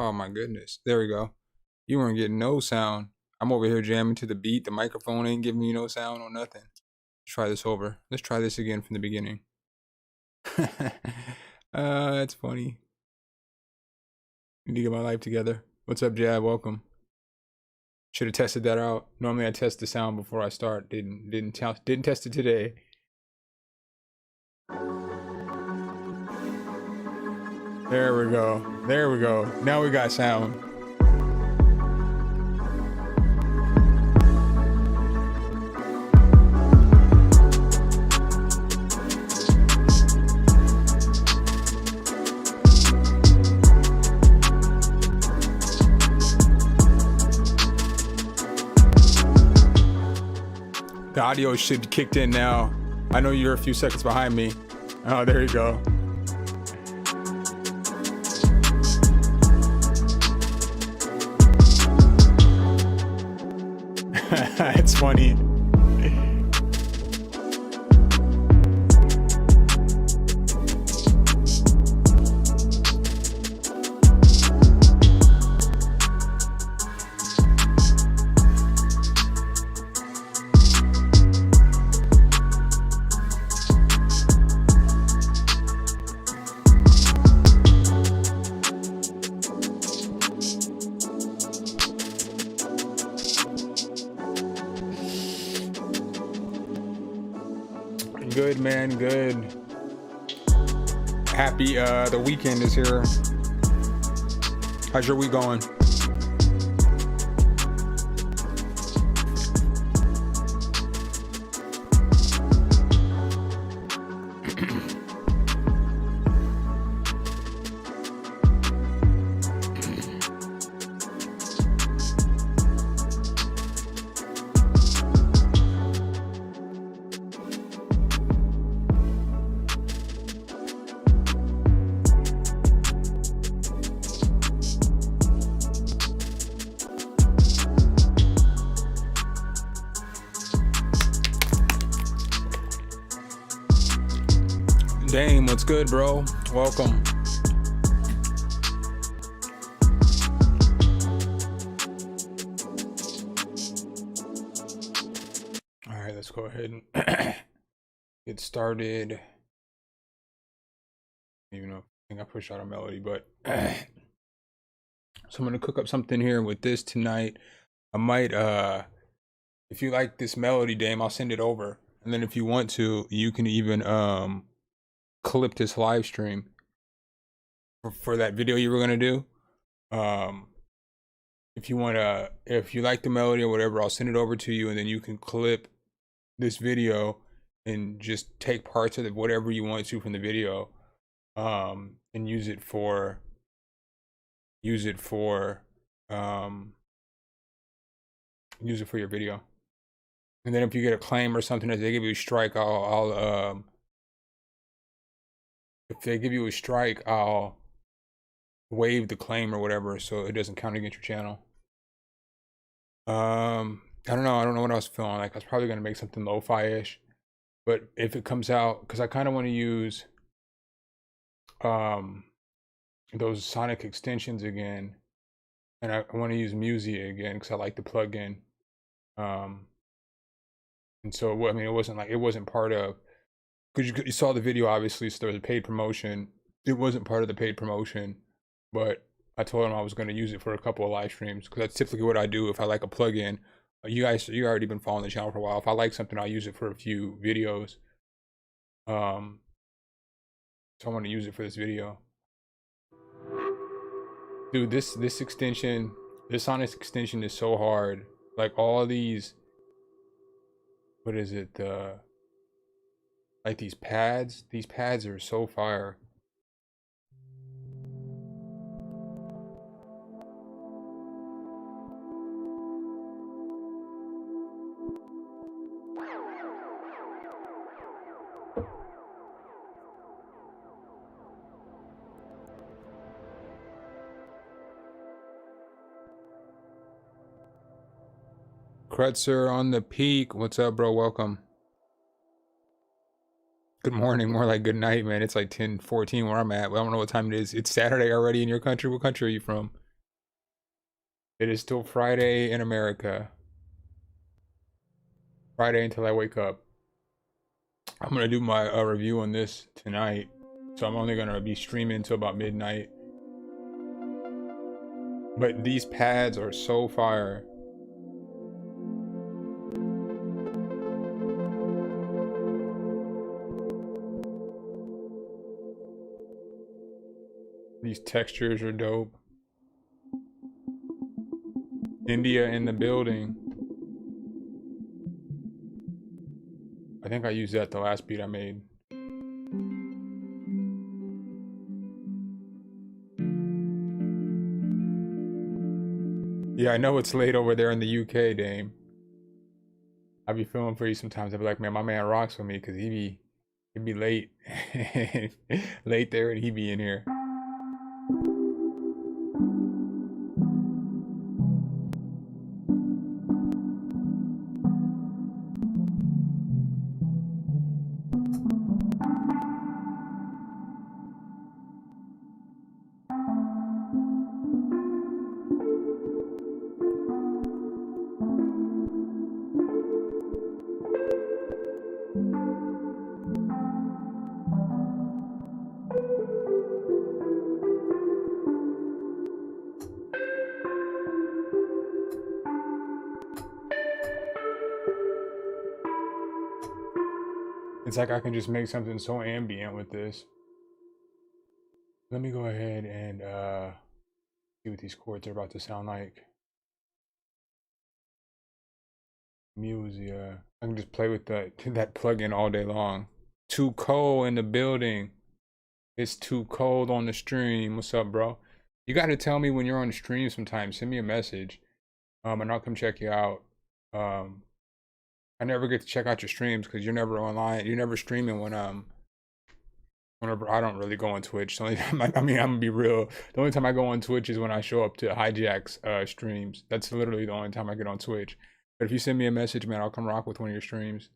Oh my goodness. There we go. You weren't getting no sound. I'm over here jamming to the beat. The microphone ain't giving me no sound or nothing. Let's try this over. Let's try this again from the beginning. That's funny. Need to get my life together. What's up, Jab? Welcome. Should have tested that out. Normally I test the sound before I start. Didn't test it today. There we go. There we go. Now we got sound. The audio should be kicked in now. I know you're a few seconds behind me. Oh, there you go. It's funny. Good, man, good. Happy the weekend is here. How's your week going? Dame, what's good, bro? Welcome. All right, let's go ahead and get started. Even though I think I pushed out a melody, but so I'm gonna cook up something here with this tonight. I might, if you like this melody, Dame, I'll send it over, and then if you want to, you can even clip this live stream for that video you were gonna do. If you wanna, if you like the melody or whatever, I'll send it over to you, and then you can clip this video and just take parts of it, whatever you want to from the video, and use it for your video. And then if you get a claim or something, if they give you a strike, if they give you a strike, I'll waive the claim or whatever, so it doesn't count against your channel. I don't know what I was feeling like. I was probably gonna make something lo-fi-ish, but if it comes out, because I kind of want to use those sonic extensions again, and I want to use Musia again because I like the plugin. And so I mean, it wasn't part of, because you saw the video, obviously, so there was a paid promotion. It wasn't part of the paid promotion, but I told him I was going to use it for a couple of live streams, because that's typically what I do if I like a plugin. You already been following the channel for a while. If I like something, I'll use it for a few videos. So I want to use it for this video. Dude, this extension, this Sonic extension is so hard. Like all these, what is it? Like these pads are so fire. Kretzer on the peak. What's up, bro? Welcome. Good morning, more like good night, man. It's like 10:14 where I'm at. Well, I don't know what time it is. It's Saturday already in your country. What country are you from? It is still Friday in America. Friday until I wake up. I'm gonna do my review on this tonight, so I'm only gonna be streaming until about midnight. But these pads are so fire. These textures are dope. India in the building. I think I used that the last beat I made. Yeah, I know it's late over there in the UK, Dame. I be feeling for you sometimes. I be like, man, my man rocks with me because he'd be late, late there, and he be in here. It's like I can just make something so ambient with this. Let me go ahead and see what these chords are about to sound like. Musia. I can just play with that plugin all day long. Too cold in the building. It's too cold on the stream. What's up, bro? You got to tell me when you're on the stream sometime. Send me a message, and I'll come check you out. I never get to check out your streams because you're never online. You're never streaming whenever I don't really go on Twitch. The only time I mean, I'm gonna be real. The only time I go on Twitch is when I show up to Hijack's streams. That's literally the only time I get on Twitch. But if you send me a message, man, I'll come rock with one of your streams.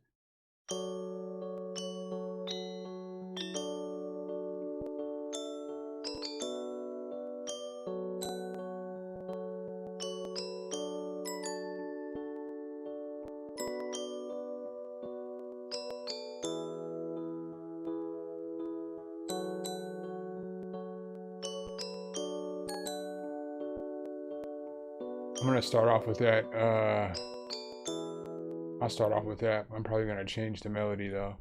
I'm gonna start off with that. I'll start off with that. I'm probably gonna change the melody though.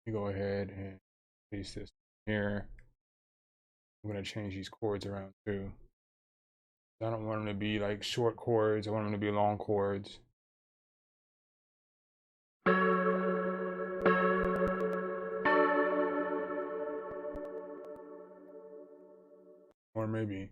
Let me go ahead and paste this here. I'm gonna change these chords around too. I don't want them to be like short chords. I want them to be long chords. Or maybe.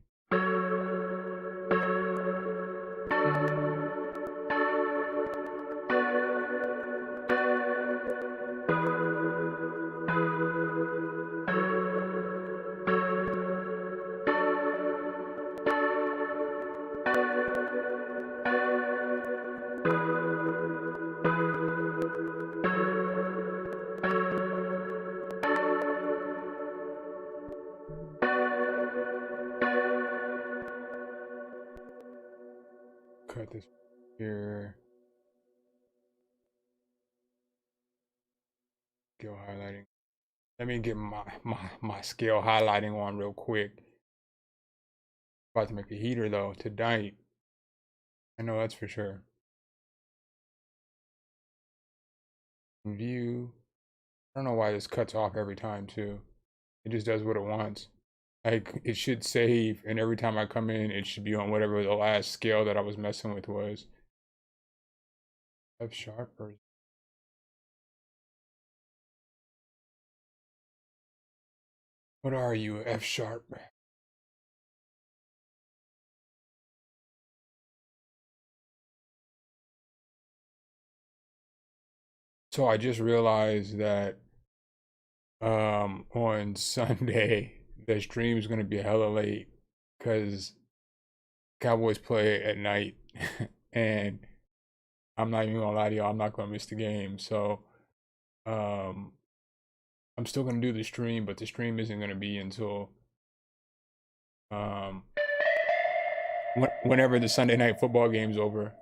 Cut this here. Scale highlighting. Let me get my scale highlighting on real quick. About to make a heater though tonight. I know that's for sure. View. I don't know why this cuts off every time too. It just does what it wants. Like it should save, and every time I come in, it should be on whatever the last scale that I was messing with was. F sharp or what are you? F sharp. So I just realized that on Sunday the stream is gonna be hella late because Cowboys play at night and I'm not even gonna lie to y'all, I'm not gonna miss the game. So um I'm still gonna do the stream, but the stream isn't gonna be until um whenever the Sunday night football game's over.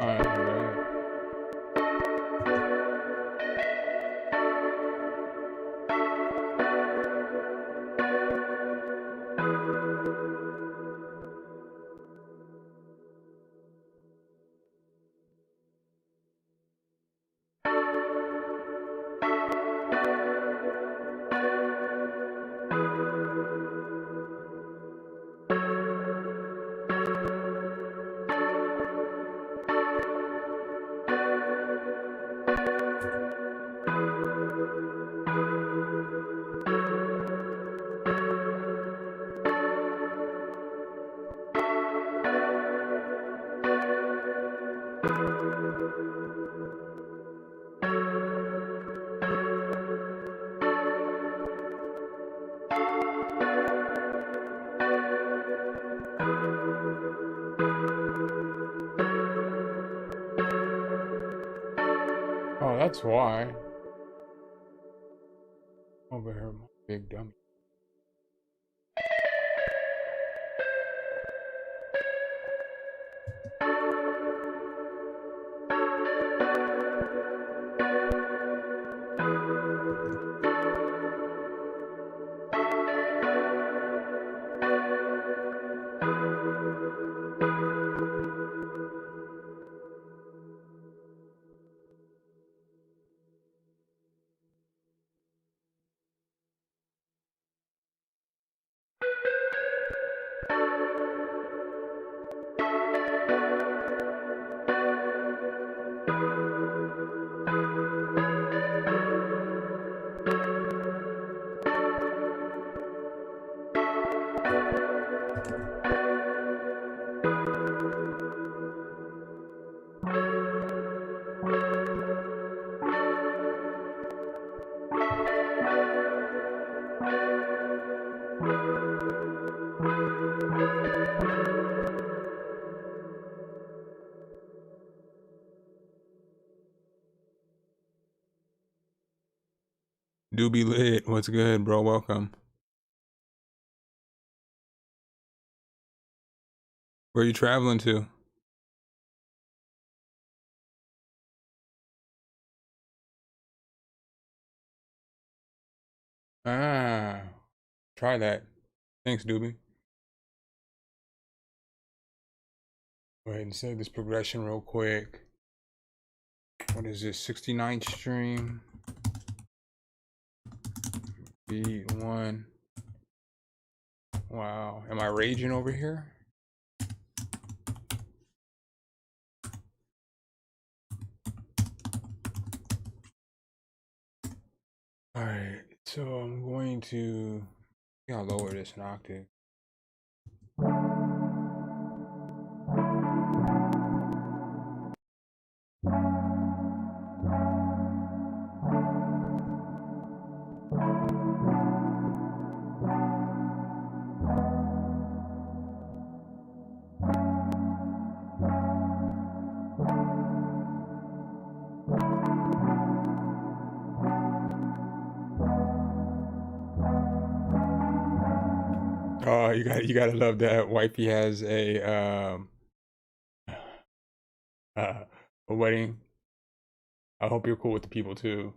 Man. Oh, that's why. Over here, my big dummy. Doobie lit. What's good, bro? Welcome. Where are you traveling to? Ah, try that. Thanks, Doobie. Go ahead and save this progression real quick. What is this? 69th stream. Beat 1. Wow. Am I raging over here? Alright, so I'm going to... I'll lower this an octave. Oh, you gotta love that wifey has a wedding. I hope you're cool with the people too.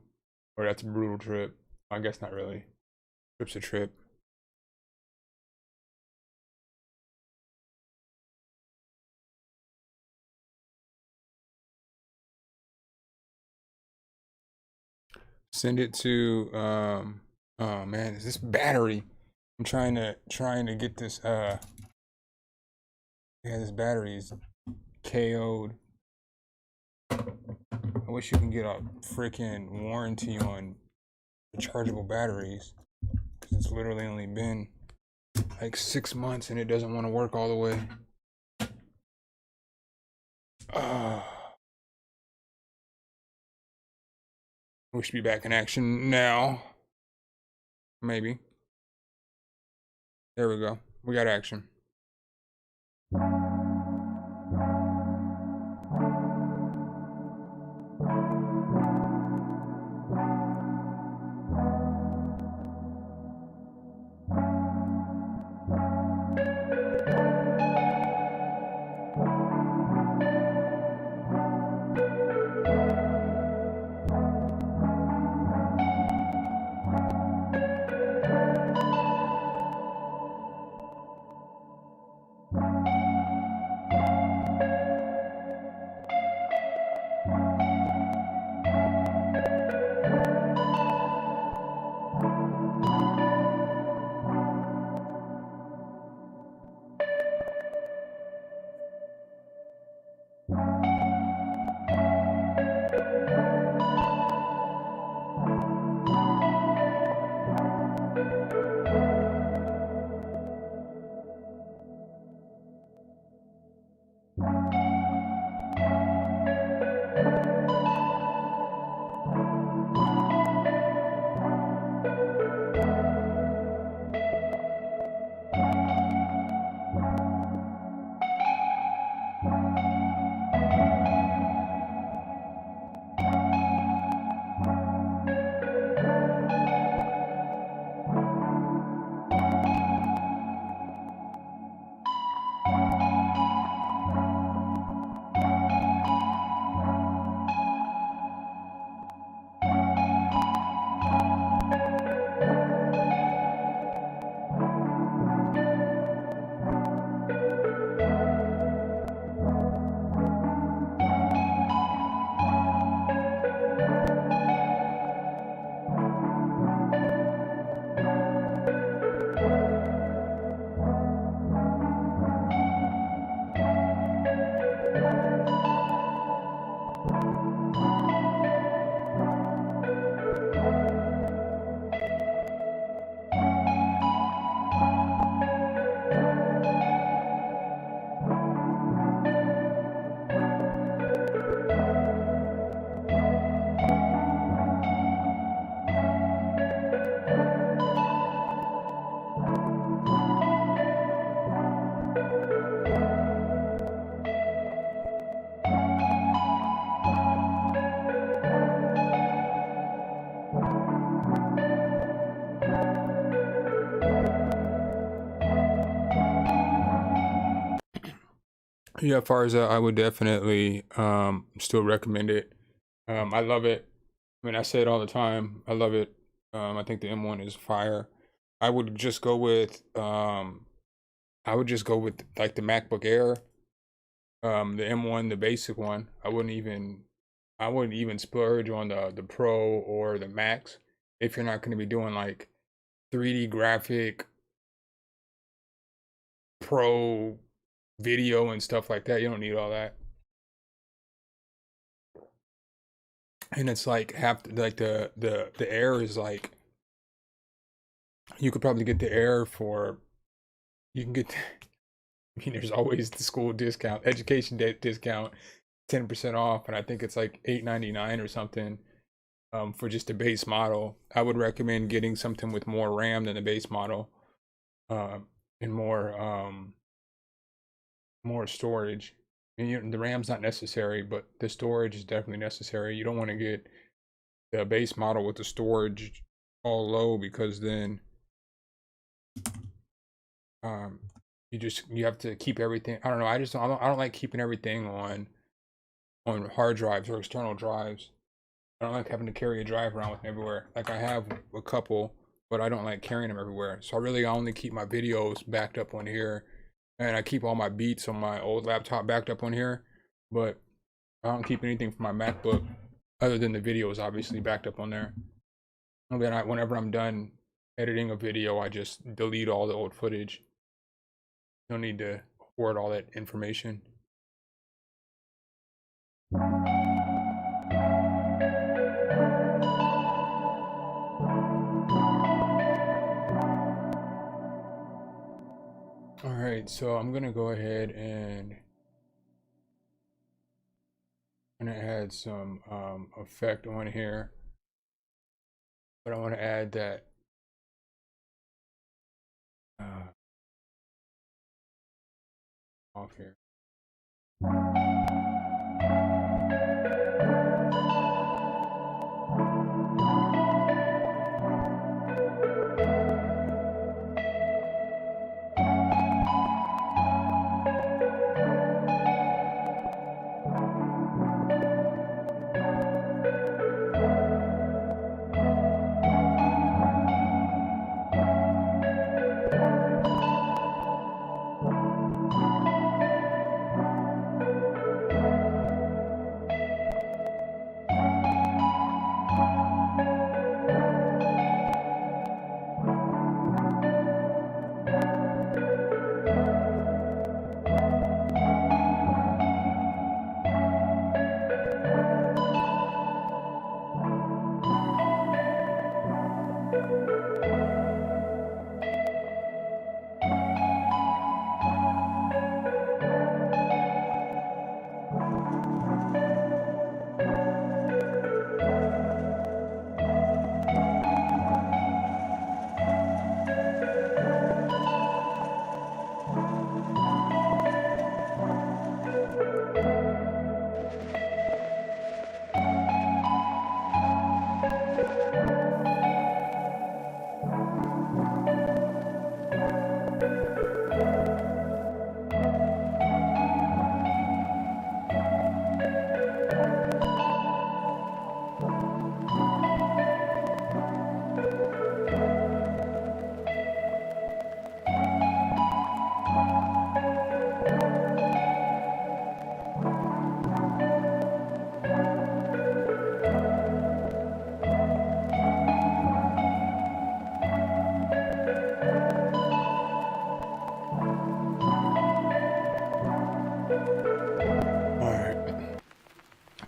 Or that's a brutal trip. I guess not really. Trip's a trip. Send it to oh man, is this battery? I'm trying to get this yeah, this battery is KO'd. I wish you can get a freaking warranty on rechargeable batteries, because it's literally only been like 6 months and it doesn't want to work all the way. We should be back in action now. Maybe. There we go. We got action. Yeah, Farza, I would definitely still recommend it. I love it. I mean, I say it all the time. I love it. I think the M1 is fire. I would just go with like the MacBook Air, the M1, the basic one. I wouldn't even splurge on the Pro or the Max if you're not going to be doing like 3D graphic pro video and stuff like that. You don't need all that. And it's like like the Air is like, you could probably get the Air for, you can get I mean, there's always the school discount, education discount, 10% off, and I think it's like $8.99 or something, for just the base model. I would recommend getting something with more RAM than the base model, and more storage. And the RAM's not necessary, but the storage is definitely necessary. You don't want to get the base model with the storage all low, because then um, you have to keep everything. I don't know. I don't like keeping everything on hard drives or external drives. I don't like having to carry a drive around with me everywhere. Like, I have a couple, but I don't like carrying them everywhere. So I only keep my videos backed up on here, and I keep all my beats on my old laptop backed up on here. But I don't keep anything from my MacBook other than the videos, obviously, backed up on there. And then whenever I'm done editing a video, I just delete all the old footage. No need to hoard all that information. All right, so I'm gonna go ahead and add some effect on here, but I want to add that off here.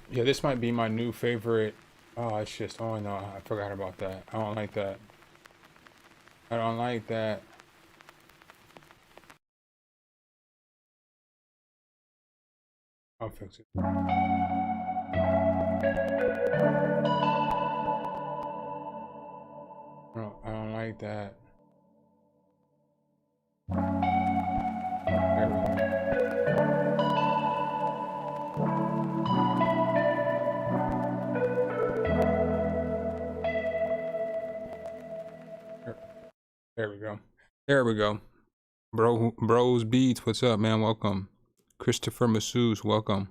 Yeah, this might be my new favorite. Oh, it's just, oh no, I forgot about that. I don't like that. I don't like that. I'll fix it. No, I don't like that. There we go. There we go. There we go. Bros Beats, what's up, man? Welcome. Christopher Masseuse, welcome.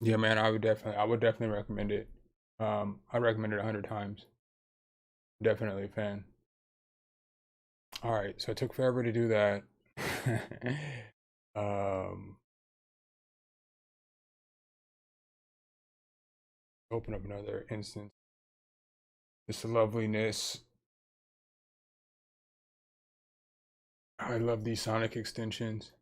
Yeah, man, I would definitely recommend it. I recommend it 100 times. Definitely a fan. All right, so it took forever to do that. um, Open up another instance. This loveliness. I love these sonic extensions.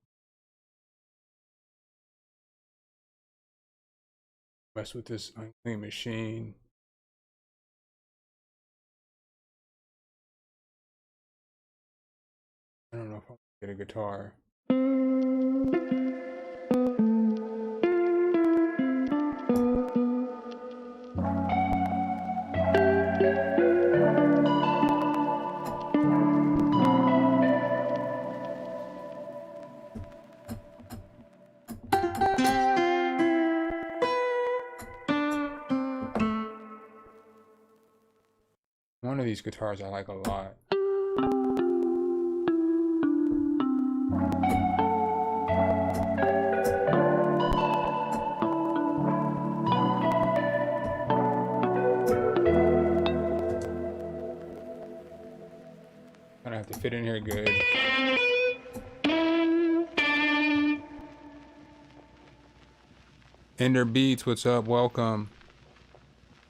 Mess with this unclean machine. I don't know if I'm gonna get a guitar. One of these guitars I like a lot. Gonna have to fit in here good. Ender Beats, what's up? Welcome.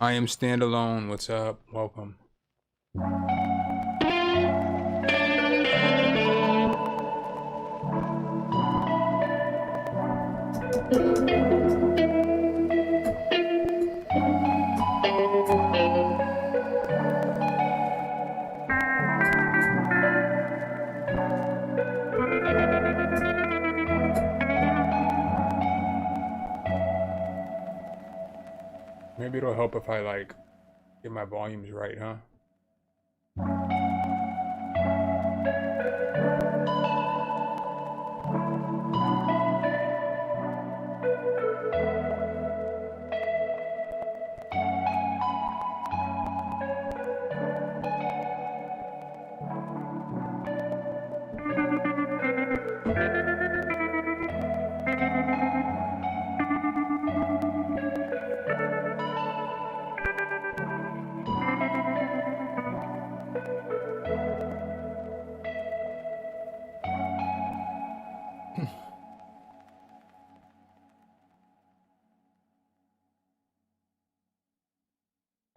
I am standalone. What's up? Welcome. Maybe it'll help if I like get my volumes right, huh?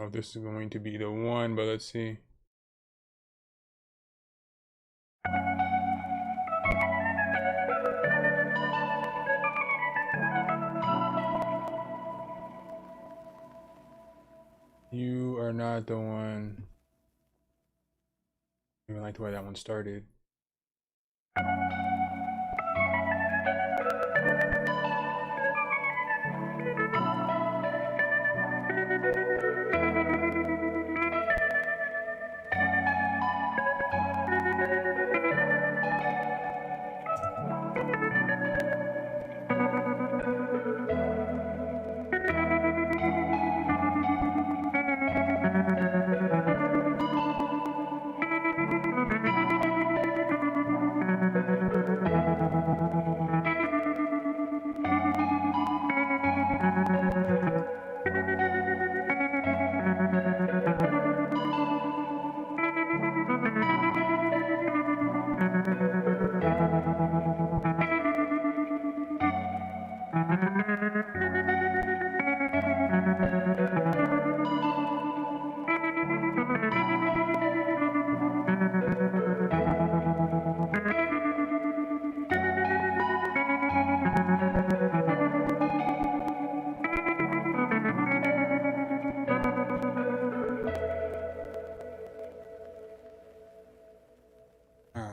Oh, this is going to be the one, but let's see. You are not the one. I even like the way that one started.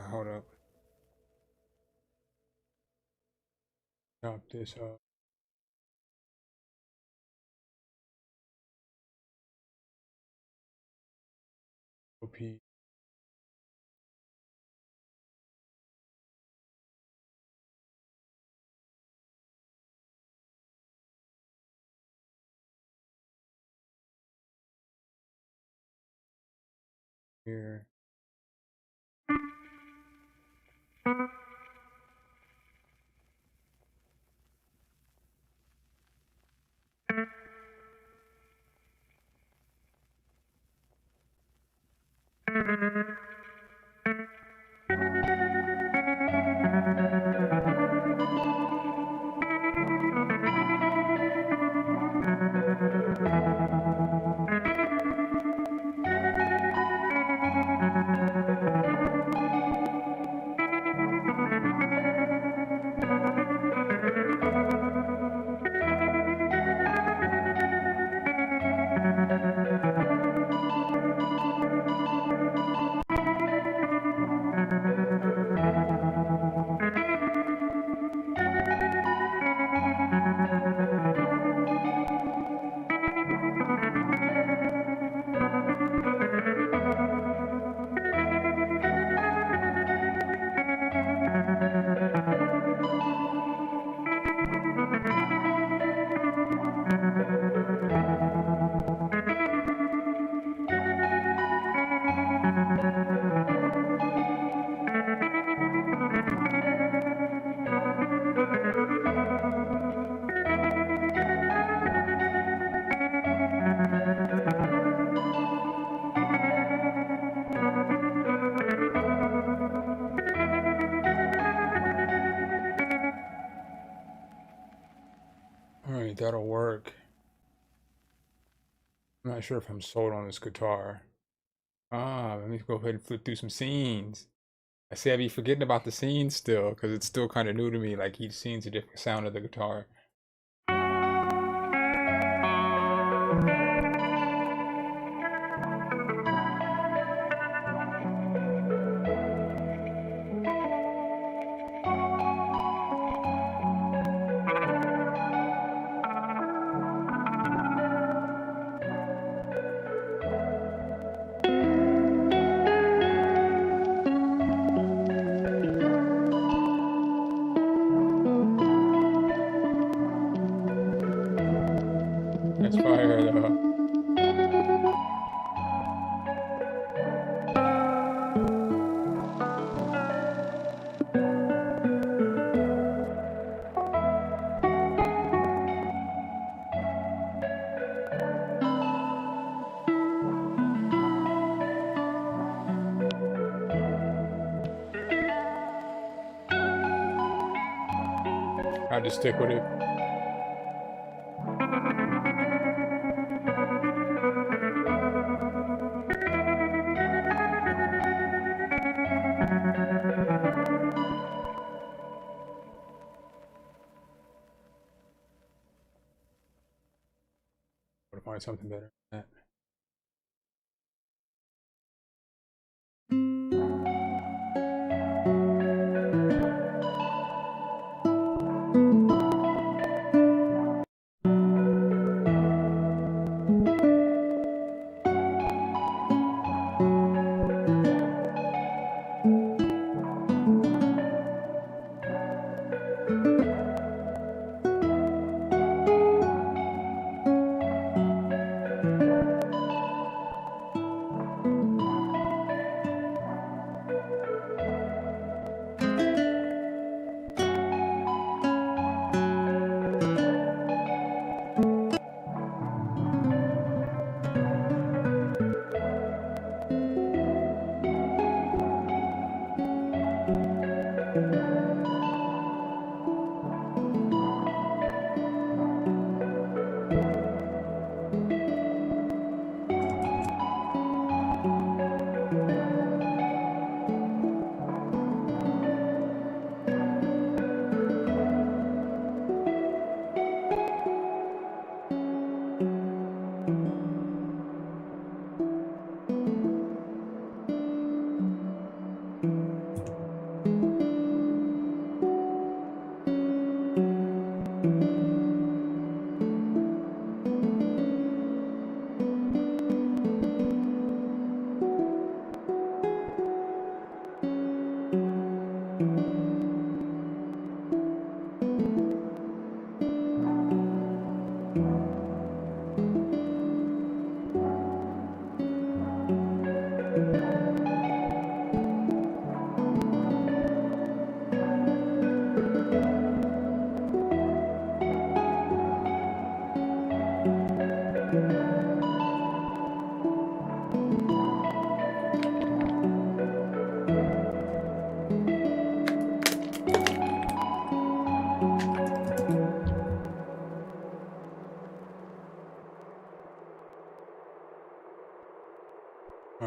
Hold up. Chop this up. OP. here. All right, that'll work. I'm not sure if I'm sold on this guitar. Let me go ahead and flip through some scenes. I say I be forgetting about the scenes still, because it's still kind of new to me. Like each scene's a different sound of the guitar. That's fire though. I'll just stick with it. Gotta find something better than that.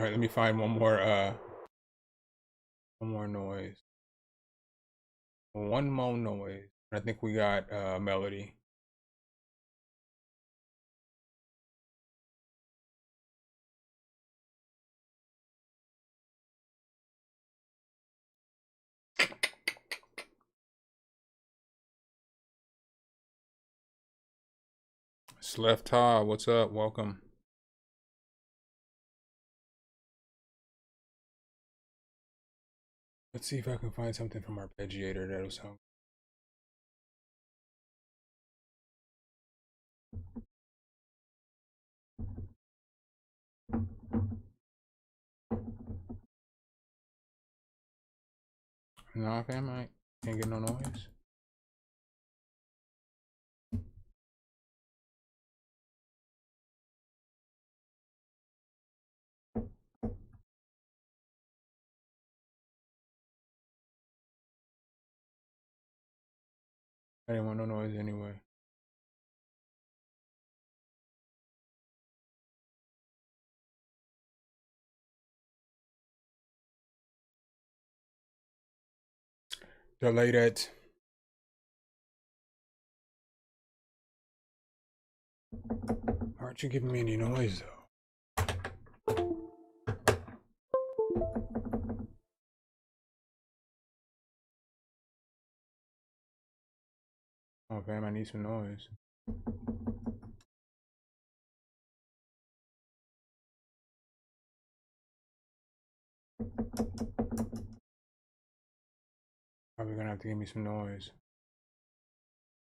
All right, let me find one more noise. One more noise. I think we got melody. Slefta, what's up? Welcome. Let's see if I can find something from Arpeggiator that'll sound. Nah, fam, I can't get no noise. I didn't want no noise anyway. Delay that. Aren't you giving me any noise though? Oh, fam, I need some noise. Probably gonna have to give me some noise.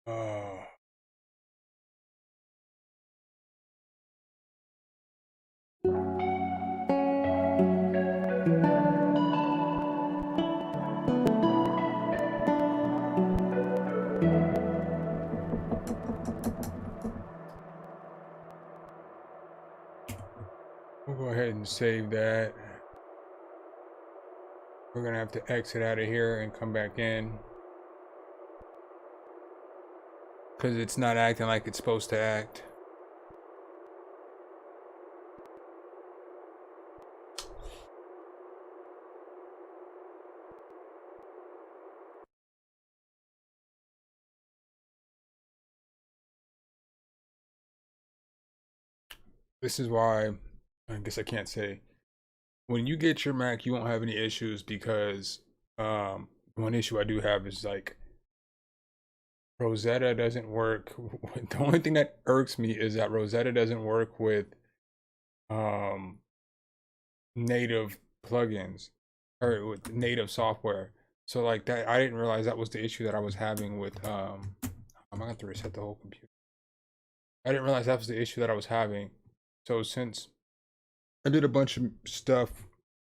Oh. We'll go ahead and save that. We're gonna have to exit out of here and come back in. Because it's not acting like it's supposed to act. This is why, I guess I can't say. When you get your Mac, you won't have any issues because one issue I do have is like Rosetta doesn't work. The only thing that irks me is that Rosetta doesn't work with native plugins or with native software. So like that, I didn't realize that was the issue that I was having with I'm gonna have to reset the whole computer. I didn't realize that was the issue that I was having. So since I did a bunch of stuff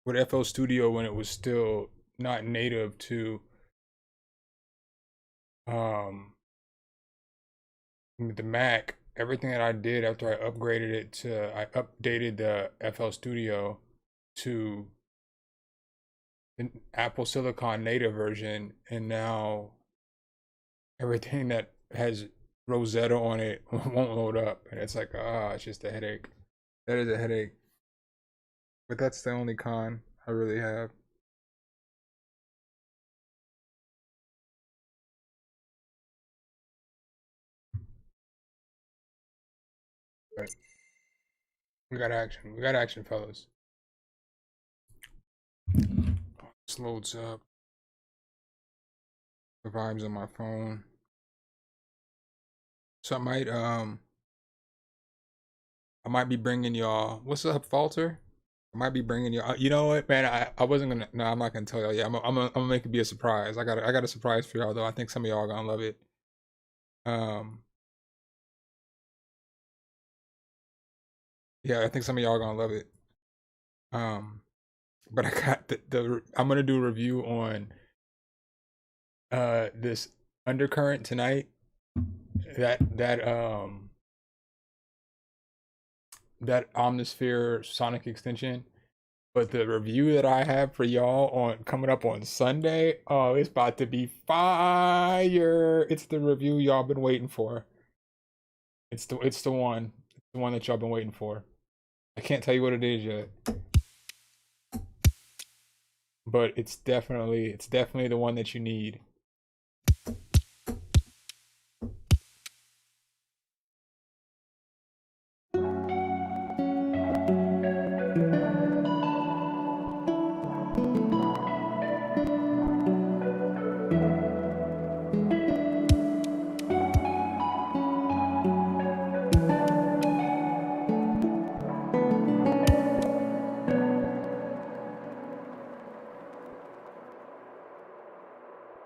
with FL Studio when it was still not native to the Mac, everything that I did after I upgraded it to, I updated the FL Studio to an Apple Silicon native version, and now everything that has Rosetta on it won't load up, and it's like, it's just a headache. That is a headache. But that's the only con I really have. But we got action. We got action, fellas. This loads up. The vibes on my phone. So I might be bringing y'all. What's up, Falter? I might be bringing y'all. You know what, man? I wasn't gonna. No, I'm not gonna tell y'all. Yeah, I'm gonna make it be a surprise. I got a surprise for y'all though. I think some of y'all are gonna love it. Yeah, I think some of y'all are gonna love it. But I got the I'm gonna do a review on this undercurrent tonight. That Omnisphere Sonic extension. But the review that I have for y'all on coming up on Sunday, oh, it's about to be fire. It's the review y'all been waiting for. It's the one. It's the one that y'all been waiting for. I can't tell you what it is yet. but it's definitely the one that you need.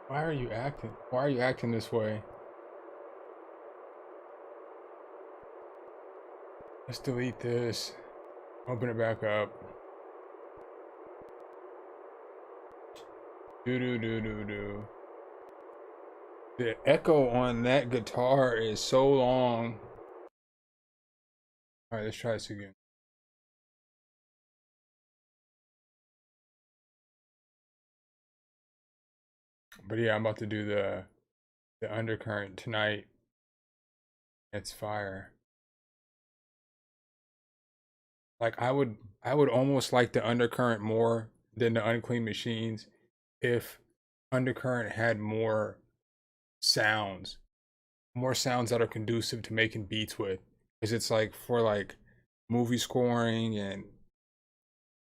Why are you acting? Why are you acting this way? Let's delete this. Open it back up. Do do do do do. The echo on that guitar is so long. All right, let's try this again. But yeah, I'm about to do the undercurrent tonight. It's fire. Like I would almost like the undercurrent more than the unclean machines if undercurrent had sounds, more sounds that are conducive to making beats with. Because it's like for like movie scoring and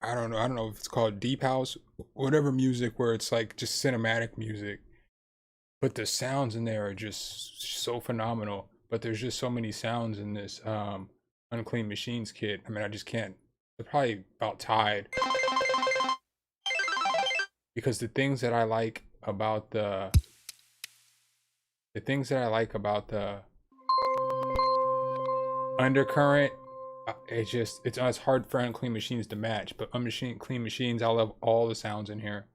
I don't know if it's called deep house, whatever music where it's like just cinematic music. But the sounds in there are just so phenomenal. But there's just so many sounds in this Unclean Machines kit. I mean, I just can't. They're probably about tied because the things that I like about the undercurrent, it's hard for Unclean Machines to match. But Clean Machines, I love all the sounds in here.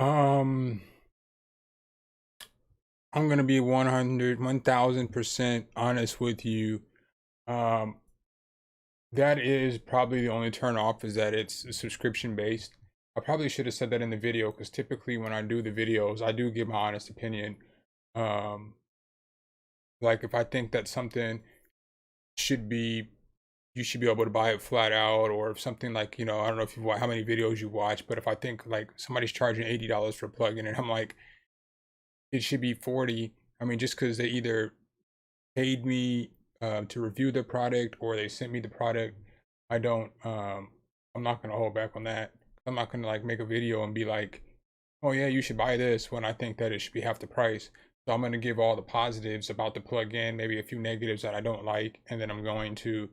Um, I'm gonna be 1000% honest with you. Um, that is probably the only turn off is that it's subscription based. I probably should have said that in the video because typically when I do the videos, I do give my honest opinion. Um, like if I think that something should be, you should be able to buy it flat out, or if something like, I don't know if you how many videos you watch, but if I think like somebody's charging $80 for a plugin and I'm like, it should be 40. I mean, just because they either paid me to review the product or they sent me the product, I don't, I'm not going to hold back on that. I'm not going to like make a video and be like, oh yeah, you should buy this when I think that it should be half the price. So I'm going to give all the positives about the plugin, maybe a few negatives that I don't like, and then I'm going to,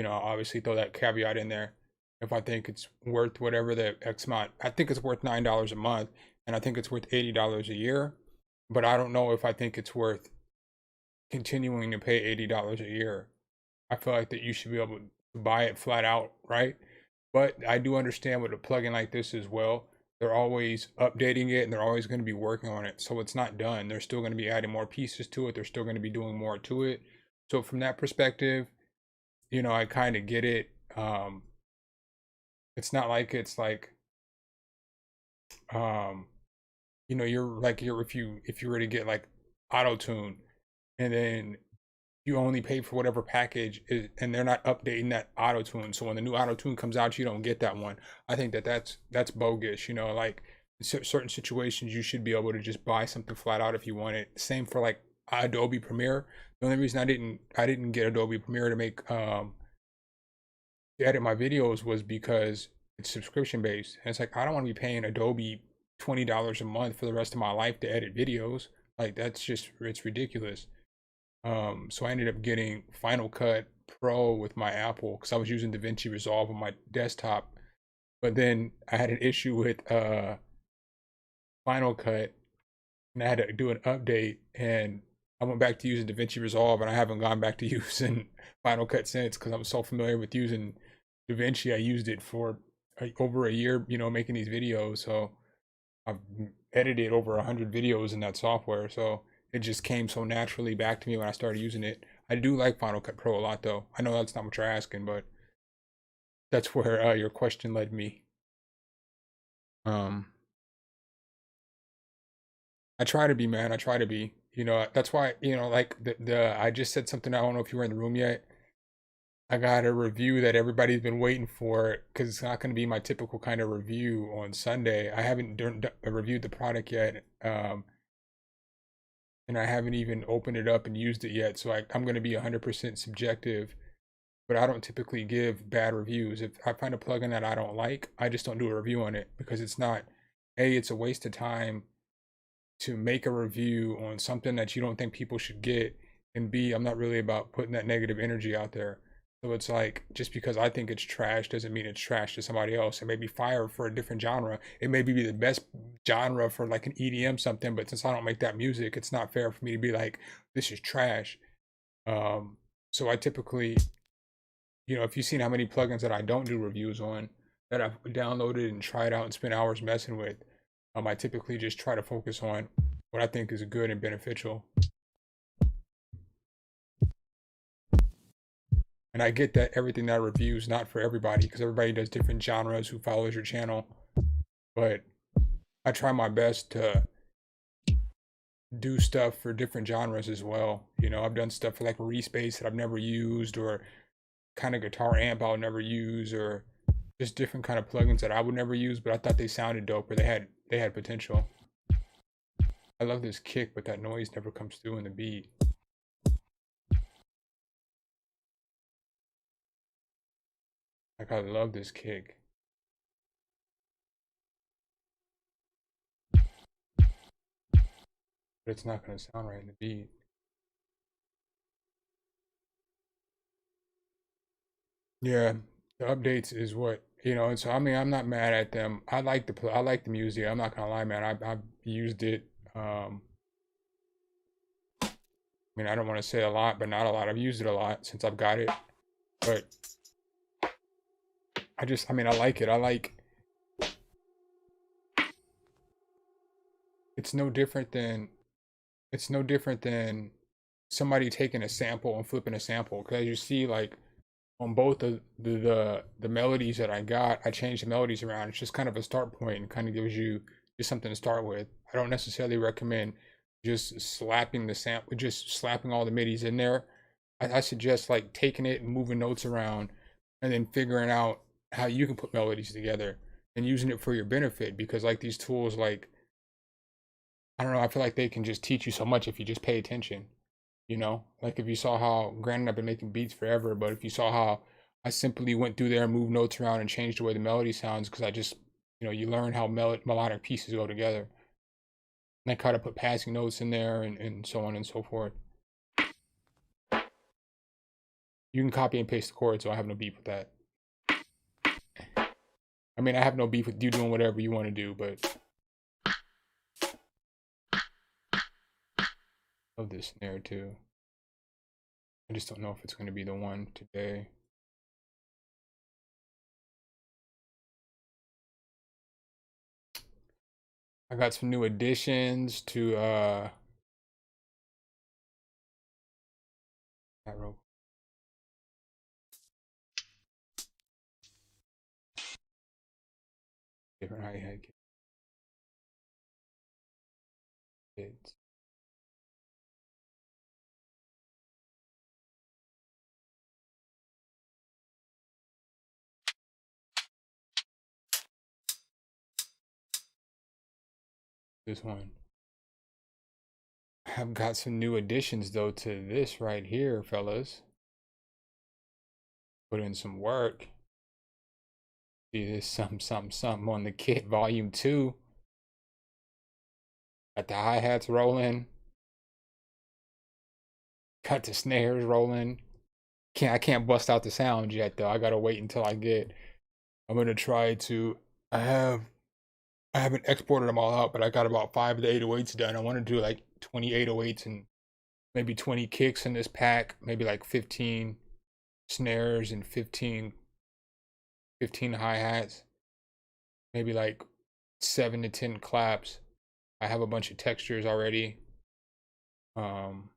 obviously throw that caveat in there. If I think it's worth whatever the X amount, I think it's worth $9 a month, and I think it's worth $80 a year, but I don't know if I think it's worth continuing to pay $80 a year. I feel like that you should be able to buy it flat out, right? But I do understand with a plugin like this as well, they're always updating it and they're always going to be working on it. So it's not done. They're still going to be adding more pieces to it. They're still going to be doing more to it. So from that perspective, I kind of get it. It's not like it's like, um, you're if you were to get like auto tune and then you only pay for whatever package is, and they're not updating that auto tune. So when the new auto tune comes out, you don't get that one. I think that that's bogus. Like in certain situations, you should be able to just buy something flat out if you want it. Same for like Adobe Premiere. The only reason I didn't get Adobe Premiere to make to edit my videos was because it's subscription based, and it's like I don't want to be paying Adobe $20 a month for the rest of my life to edit videos. Like it's ridiculous. So I ended up getting Final Cut Pro with my Apple because I was using DaVinci Resolve on my desktop. But then I had an issue with Final Cut and I had to do an update and I went back to using DaVinci Resolve and I haven't gone back to using Final Cut since because I'm so familiar with using DaVinci. I used it for over a year, making these videos. So I've edited over 100 videos in that software. So it just came so naturally back to me when I started using it. I do like Final Cut Pro a lot though. I know that's not what you're asking, but that's where your question led me. Um, I try to be, man. I try to be. That's why, like the I just said something. I don't know if you were in the room yet. I got a review that everybody's been waiting for because it's not going to be my typical kind of review on Sunday. I haven't reviewed the product yet. And I haven't even opened it up and used it yet. So I'm going to be 100% subjective, but I don't typically give bad reviews. If I find a plugin that I don't like, I just don't do a review on it because it's not, A, it's a waste of time to make a review on something that you don't think people should get. And B, I'm not really about putting that negative energy out there. So it's like, just because I think it's trash doesn't mean it's trash to somebody else. It may be fire for a different genre. It may be the best genre for like an EDM something, but since I don't make that music, it's not fair for me to be like, this is trash. So I typically, if you've seen how many plugins that I don't do reviews on, that I've downloaded and tried out and spent hours messing with, I typically just try to focus on what I think is good and beneficial. And I get that everything that I review is not for everybody because everybody does different genres who follows your channel. But I try my best to do stuff for different genres as well. I've done stuff for like Respace that I've never used, or kind of guitar amp I'll never use, or just different kind of plugins that I would never use, but I thought they sounded dope or they had potential. I love this kick, but that noise never comes through in the beat. Like I love this kick. But it's not gonna sound right in the beat. Yeah, the updates is what and so I mean I'm not mad at them. I like the Musia. I'm not gonna lie, man. I've used it. I mean I don't want to say a lot, but not a lot. I've used it a lot since I've got it. But I mean I like it. it's no different than it's no different than somebody taking a sample and flipping a sample. Because you see, like on both the melodies that I got, I changed the melodies around. It's just kind of a start point and kind of gives you just something to start with. I don't necessarily recommend just slapping the sample, just slapping all the midis in there. I suggest like taking it and moving notes around, and then figuring out how you can put melodies together and using it for your benefit. Because like these tools, like I don't know, I feel like they can just teach you so much if you just pay attention. You know, like if you saw how, granted, I've been making beats forever, but if you saw how I simply went through there and moved notes around and changed the way the melody sounds, because I just, you learn how melodic pieces go together. And I kind of put passing notes in there and so on and so forth. You can copy and paste the chords, so I have no beef with that. I mean, I have no beef with you doing whatever you want to do, but I love this snare too. I just don't know if it's going to be the one today. I got some new additions to that rope. Different hi-hat kits. This one. I've got some new additions though to this right here, fellas. Put in some work. See this something on the kit volume 2. Got the hi-hats rolling. Got the snares rolling. I can't bust out the sound yet though. I gotta wait until I'm gonna try to I haven't exported them all out, but I got about 5 of the 808s done. I want to do like 20 808s and maybe 20 kicks in this pack, maybe like 15 snares and 15 hi-hats, maybe like 7 to 10 claps. I have a bunch of textures already. I'm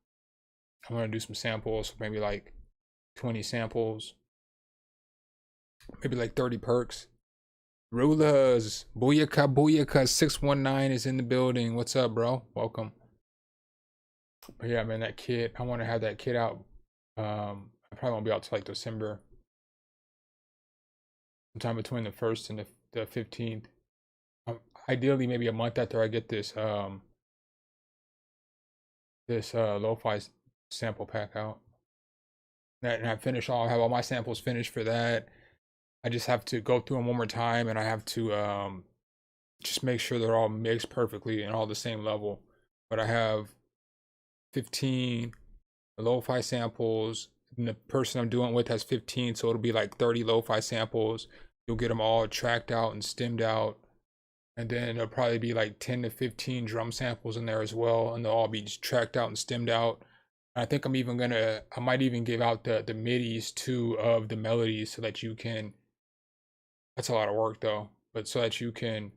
gonna do some samples, maybe like 20 samples, maybe like 30 perks. Rulers, booyaka, booyaka, 619 is in the building. What's up, bro? Welcome. But yeah, man, that kit, I want to have that kit out. I probably won't be out till like December, sometime between the 1st and the 15th. Ideally, maybe a month after I get this lo-fi sample pack out. And I have all my samples finished for that. I just have to go through them one more time, and I have to just make sure they're all mixed perfectly and all the same level. But I have 15 lo-fi samples, and the person I'm doing with has 15, so it'll be like 30 lo-fi samples. You'll get them all tracked out and stemmed out, and then there'll probably be like 10 to 15 drum samples in there as well, and they'll all be tracked out and stemmed out. I think I might even give out the midis too of the melodies so that you can, that's a lot of work though, but so that you can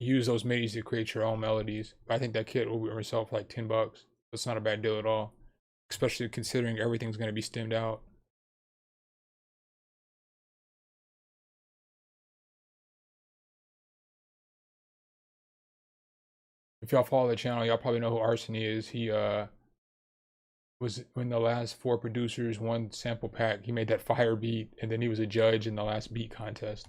use those midis to create your own melodies. I think that kit will be itself like $10. That's not a bad deal at all, especially considering everything's going to be stemmed out. If y'all follow the channel, y'all probably know who Arsony is. He was in the last 4 producers, 1 sample pack. He made that fire beat, and then he was a judge in the last beat contest.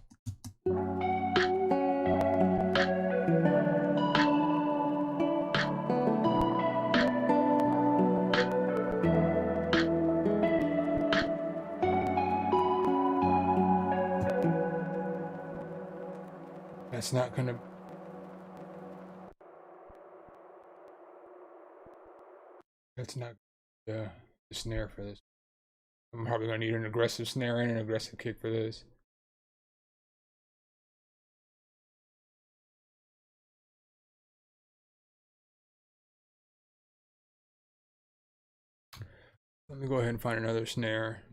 That's not gonna. That's not the snare for this. I'm probably gonna need an aggressive snare and an aggressive kick for this. Let me go ahead and find another snare.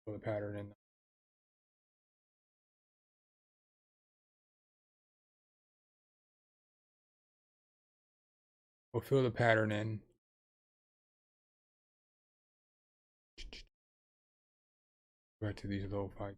Put the pattern in. We'll fill the pattern in. Back to these lo-fi.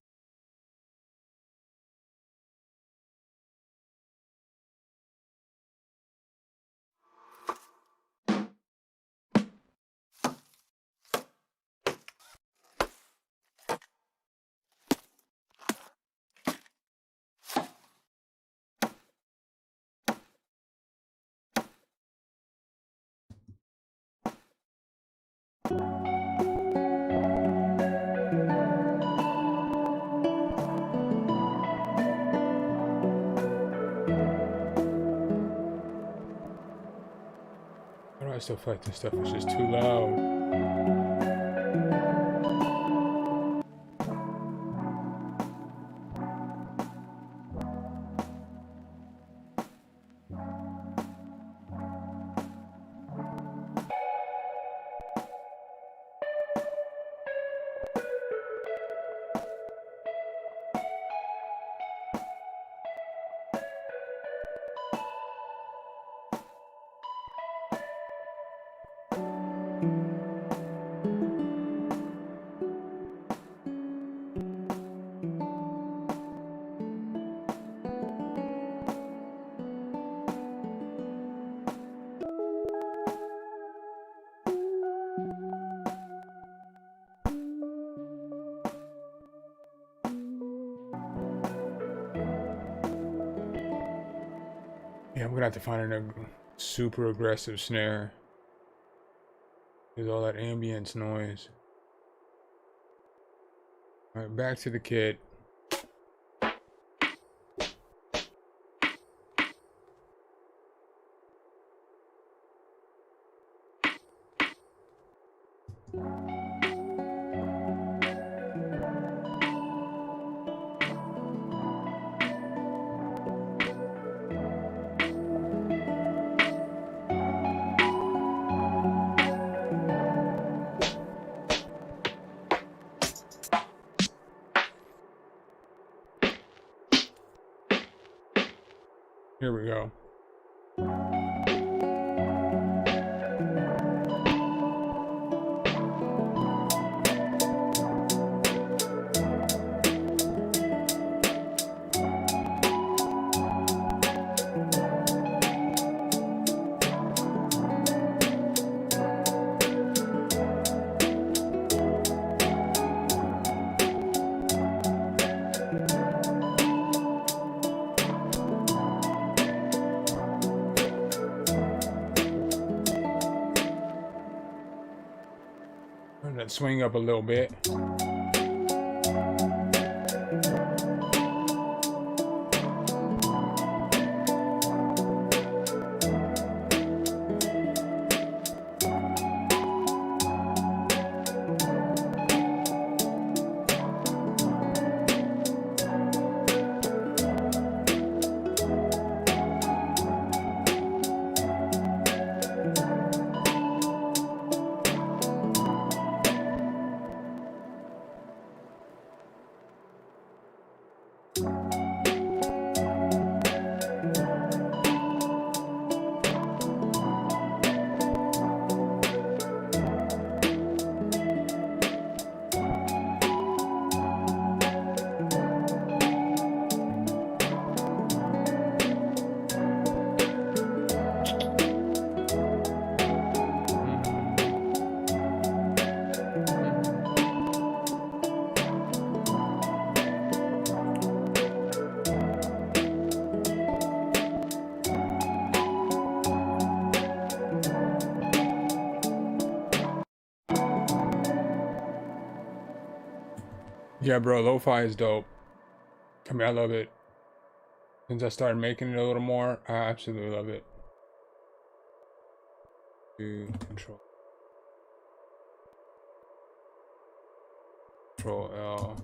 How do I still fight this stuff? It's just too loud. Yeah, I'm gonna have to find a super aggressive snare. There's all that ambience noise. All right, back to the kit. Here we go. Turn that swing up a little bit. Yeah, bro, lo-fi is dope. I mean, I love it. Since I started making it a little more, I absolutely love it. Control L.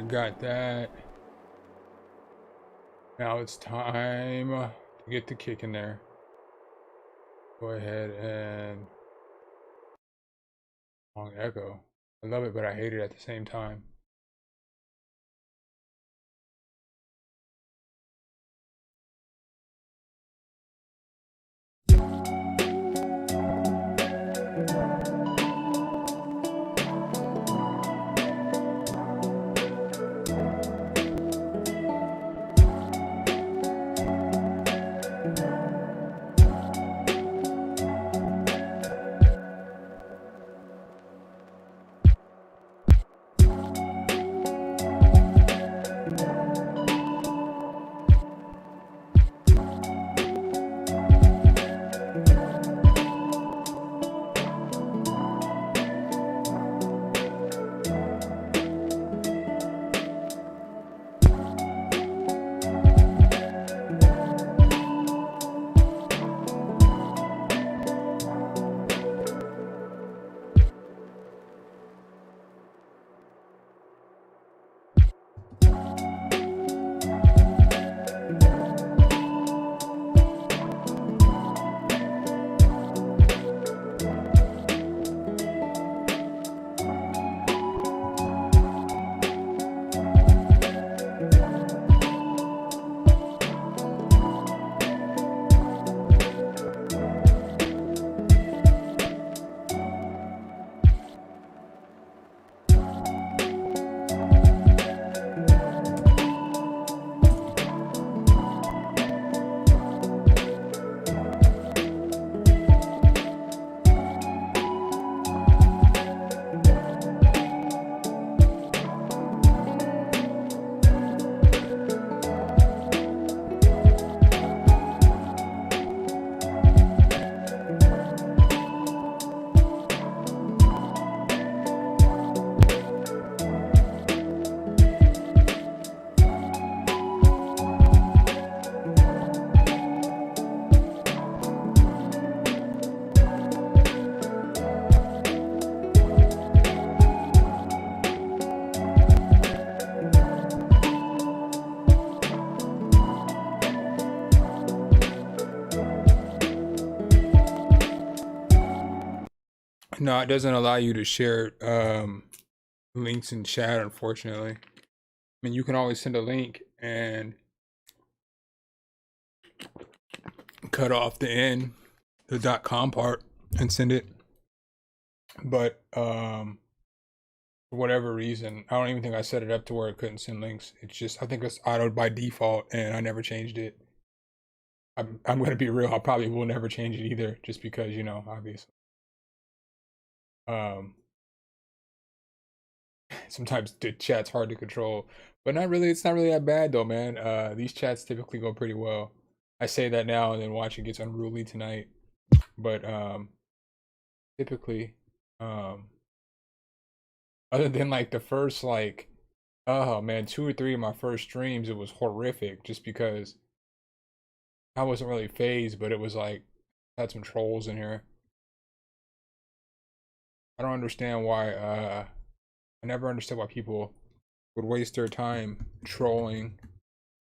got that. Now it's time to get the kick in there. Go ahead and long echo. I love it, but I hate it at the same time. No, it doesn't allow you to share links in chat, unfortunately. I mean, you can always send a link and cut off the end, the .com part, and send it. But for whatever reason, I don't even think I set it up to where it couldn't send links. It's just, I think it's autoed by default, and I never changed it. I'm gonna be real. I probably will never change it either, just because, you know, obviously. Sometimes the chat's hard to control, but not really. It's not really that bad though, man. These chats typically go pretty well. I say that now, and then watch it gets unruly tonight. But typically, um, other than like the first like, oh man, 2 or 3 of my first streams, it was horrific, just because I wasn't really phased, but it was like had some trolls in here. I don't understand why. I never understood why people would waste their time trolling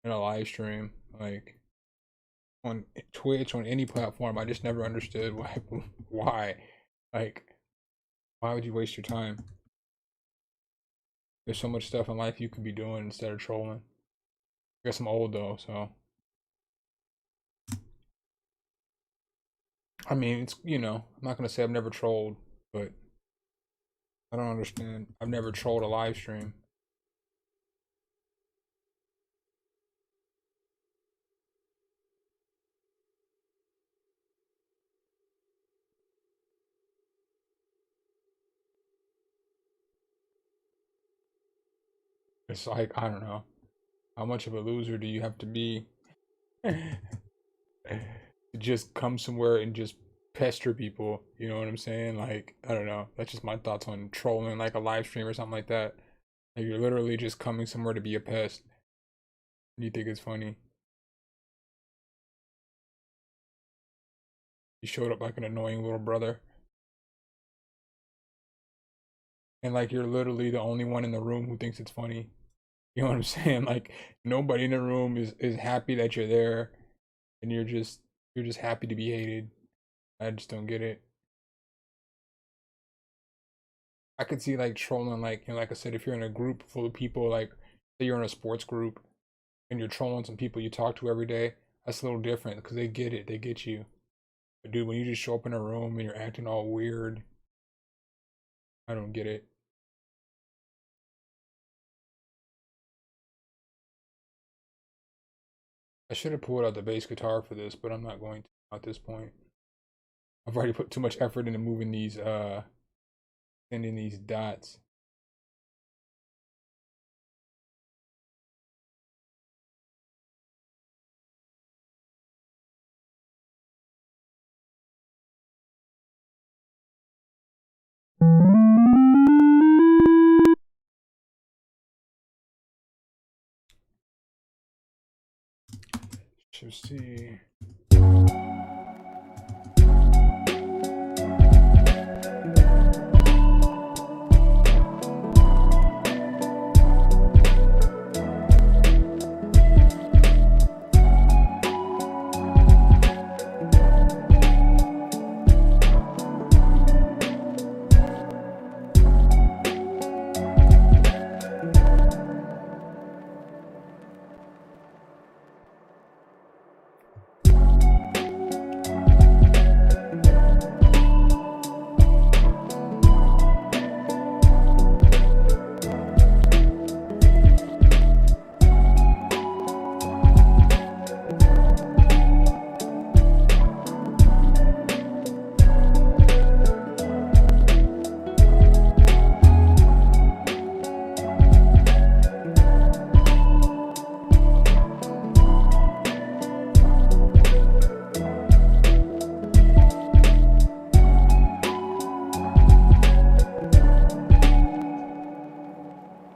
in a live stream, like on Twitch, on any platform. I just never understood why. Why, like, why would you waste your time? There's so much stuff in life you could be doing instead of trolling. I guess I'm old though, so I mean, it's, you know, I'm not gonna say I've never trolled, but I don't understand. I've never trolled a live stream. It's like, I don't know. How much of a loser do you have to be to just come somewhere and just pester people? You know what I'm saying? Like, I don't know. That's just my thoughts on trolling like a live stream or something like that. Like, you're literally just coming somewhere to be a pest. And you think it's funny. You showed up like an annoying little brother. And like you're literally the only one in the room who thinks it's funny. You know what I'm saying? Like nobody in the room is happy that you're there, and you're just happy to be hated. I just don't get it. I could see like trolling, like like I said, if you're in a group full of people, like say you're in a sports group and you're trolling some people you talk to every day, that's a little different because they get it, they get you. But dude, when you just show up in a room and you're acting all weird, I don't get it. I should have pulled out the bass guitar for this, but I'm not going to at this point. I've already put too much effort into moving these, sending these dots. Should see.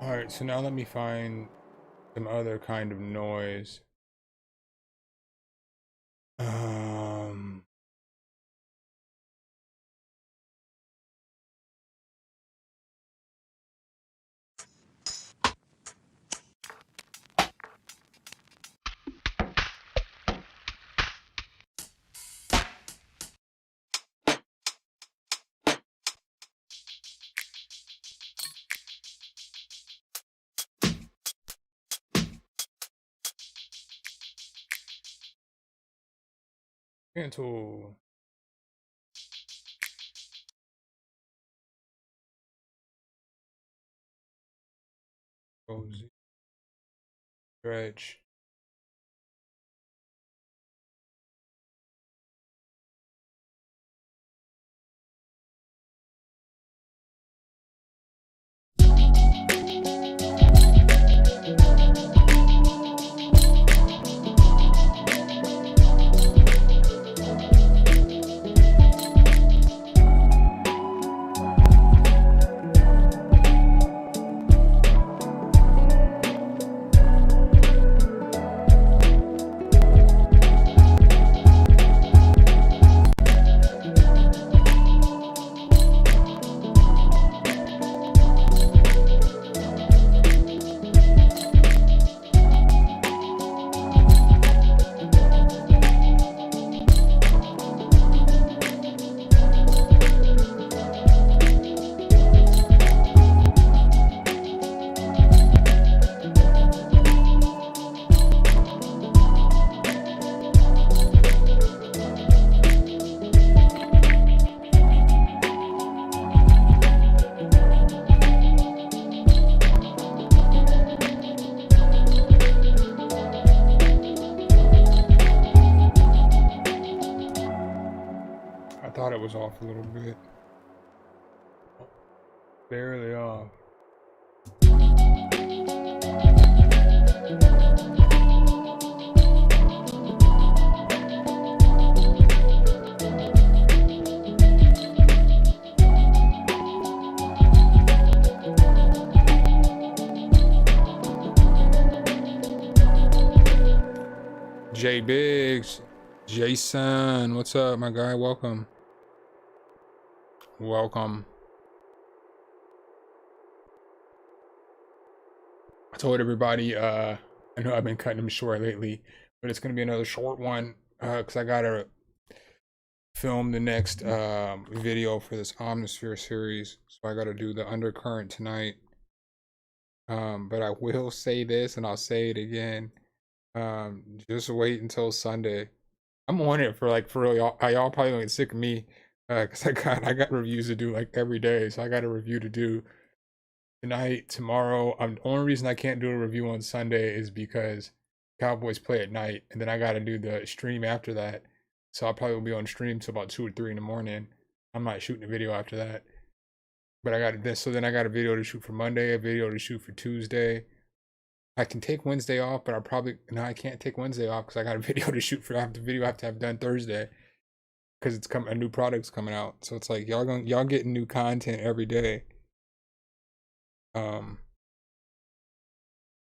Alright, so now let me find some other kind of noise. Um, cancel. Cozy. Stretch. I thought it was off a little bit. Barely off. J Biggs, Jason, what's up, my guy? Welcome. Welcome. I told everybody, I know I've been cutting them short lately, but it's gonna be another short one, because I gotta film the next video for this Omnisphere series. So I gotta do the undercurrent tonight. But I will say this, and I'll say it again. Just wait until Sunday. I'm on it for like for real. Y'all probably gonna get sick of me, cause I got reviews to do like every day. So I got a review to do tonight, tomorrow. The only reason I can't do a review on Sunday is because Cowboys play at night, and then I gotta do the stream after that. So I'll probably be on stream till about 2 or 3 in the morning. I'm not shooting a video after that. But I got this, so then I got a video to shoot for Monday, a video to shoot for Tuesday. I can take Wednesday off, but I can't take Wednesday off because I got a video to shoot for. I have to have done Thursday because it's a new product's coming out. So it's like y'all getting new content every day.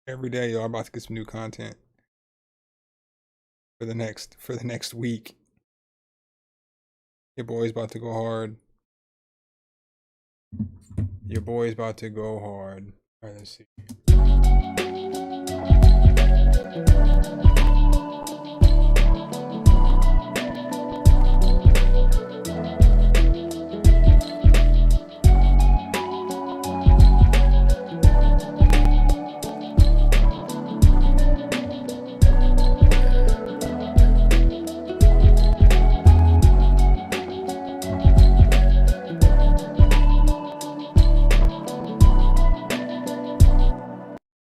Every day y'all about to get some new content for the next week. Your boy's about to go hard. Your boy's about to go hard. All right, let's see.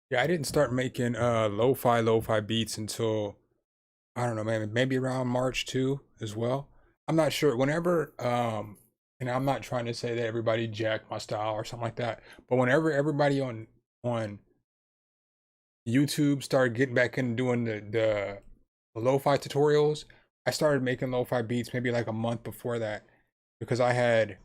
Yeah, I didn't start making lo-fi beats until I don't know, man, maybe around March too as well. I'm not sure. Whenever and I'm not trying to say that everybody jacked my style or something like that, but whenever everybody on YouTube started getting back into doing the lo-fi tutorials, I started making lo-fi beats maybe like a month before that because I had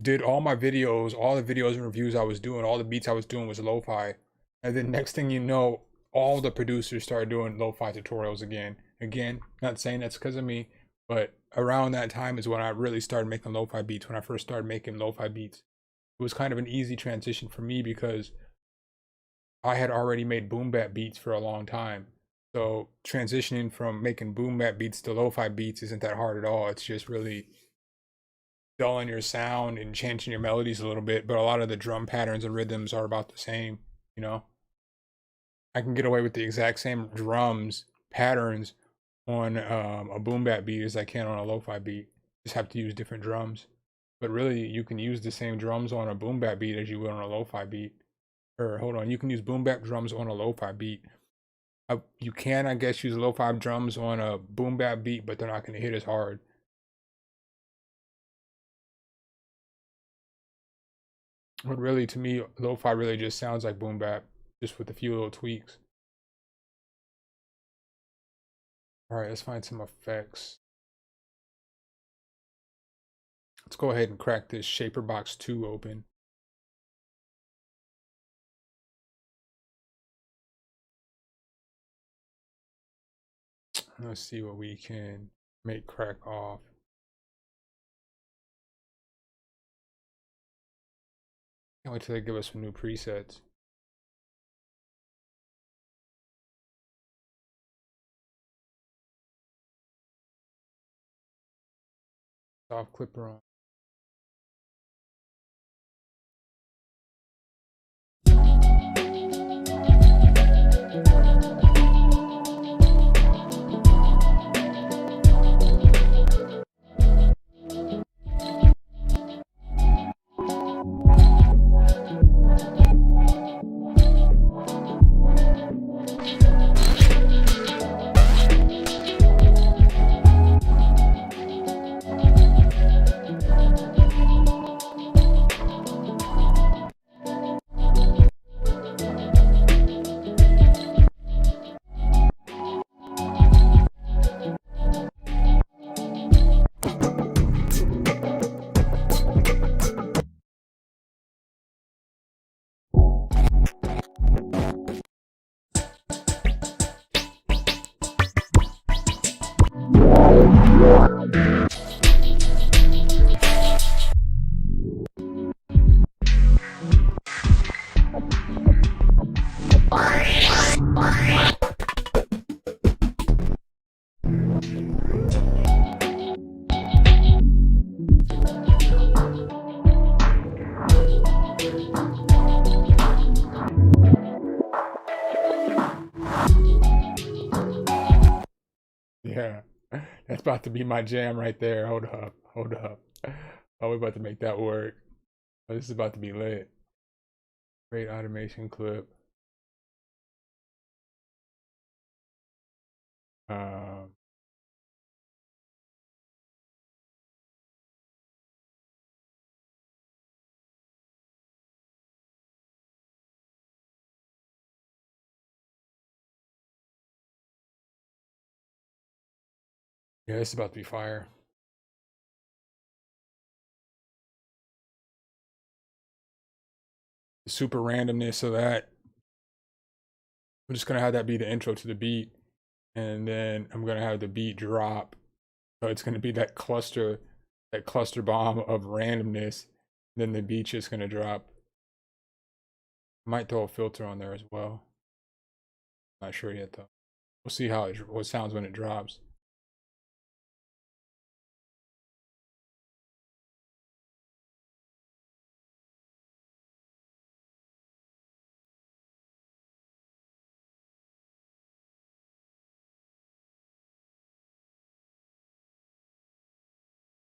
did all my videos, all the videos and reviews I was doing, all the beats I was doing was lo-fi. And then next thing you know, all the producers started doing lo-fi tutorials again. Again, not saying that's because of me, but around that time is when I really started making lo-fi beats, when I first started making lo-fi beats. It was kind of an easy transition for me because I had already made boom bap beats for a long time. So transitioning from making boom bap beats to lo-fi beats isn't that hard at all. It's just really dulling your sound and changing your melodies a little bit, but a lot of the drum patterns and rhythms are about the same, you know? I can get away with the exact same drums patterns on a boom bap beat as I can on a lo-fi beat. Just have to use different drums. But really, you can use the same drums on a boom bap beat as you would on a lo-fi beat. Or hold on, you can use boom bap drums on a lo-fi beat. You can, I guess, use lo-fi drums on a boom bap beat, but they're not going to hit as hard. But really, to me, lo-fi really just sounds like boom bap, just with a few little tweaks. All right, let's find some effects. Let's go ahead and crack this Shaperbox 2 open. Let's see what we can make crack off. Can't wait till they give us some new presets. Soft clipper on. about to be my jam right there. Hold up. Hold up. Oh, we're about to make that work. Oh, this is about to be lit. Great automation clip. Um, yeah, this is about to be fire. The super randomness of that. I'm just gonna have that be the intro to the beat, and then I'm gonna have the beat drop. So it's gonna be that cluster bomb of randomness. Then the beat's just gonna drop. I might throw a filter on there as well. Not sure yet though. We'll see how what sounds when it drops.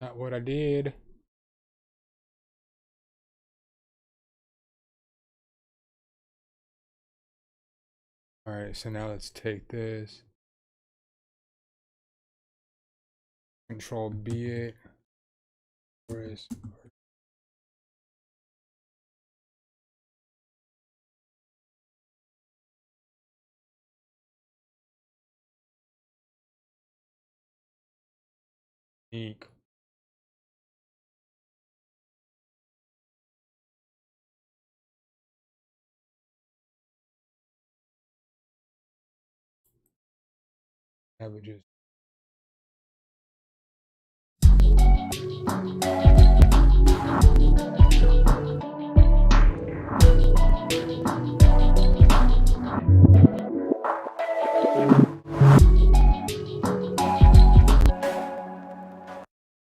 Not what I did. All right, so now let's take this. Control B it. Where is Eek? That would just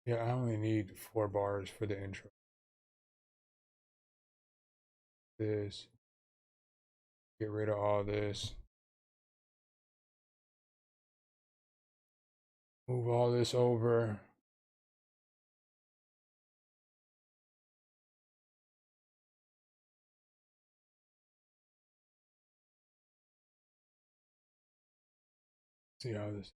yeah, I only need 4 bars for the intro. This. Get rid of all this. Move all this over. See how this.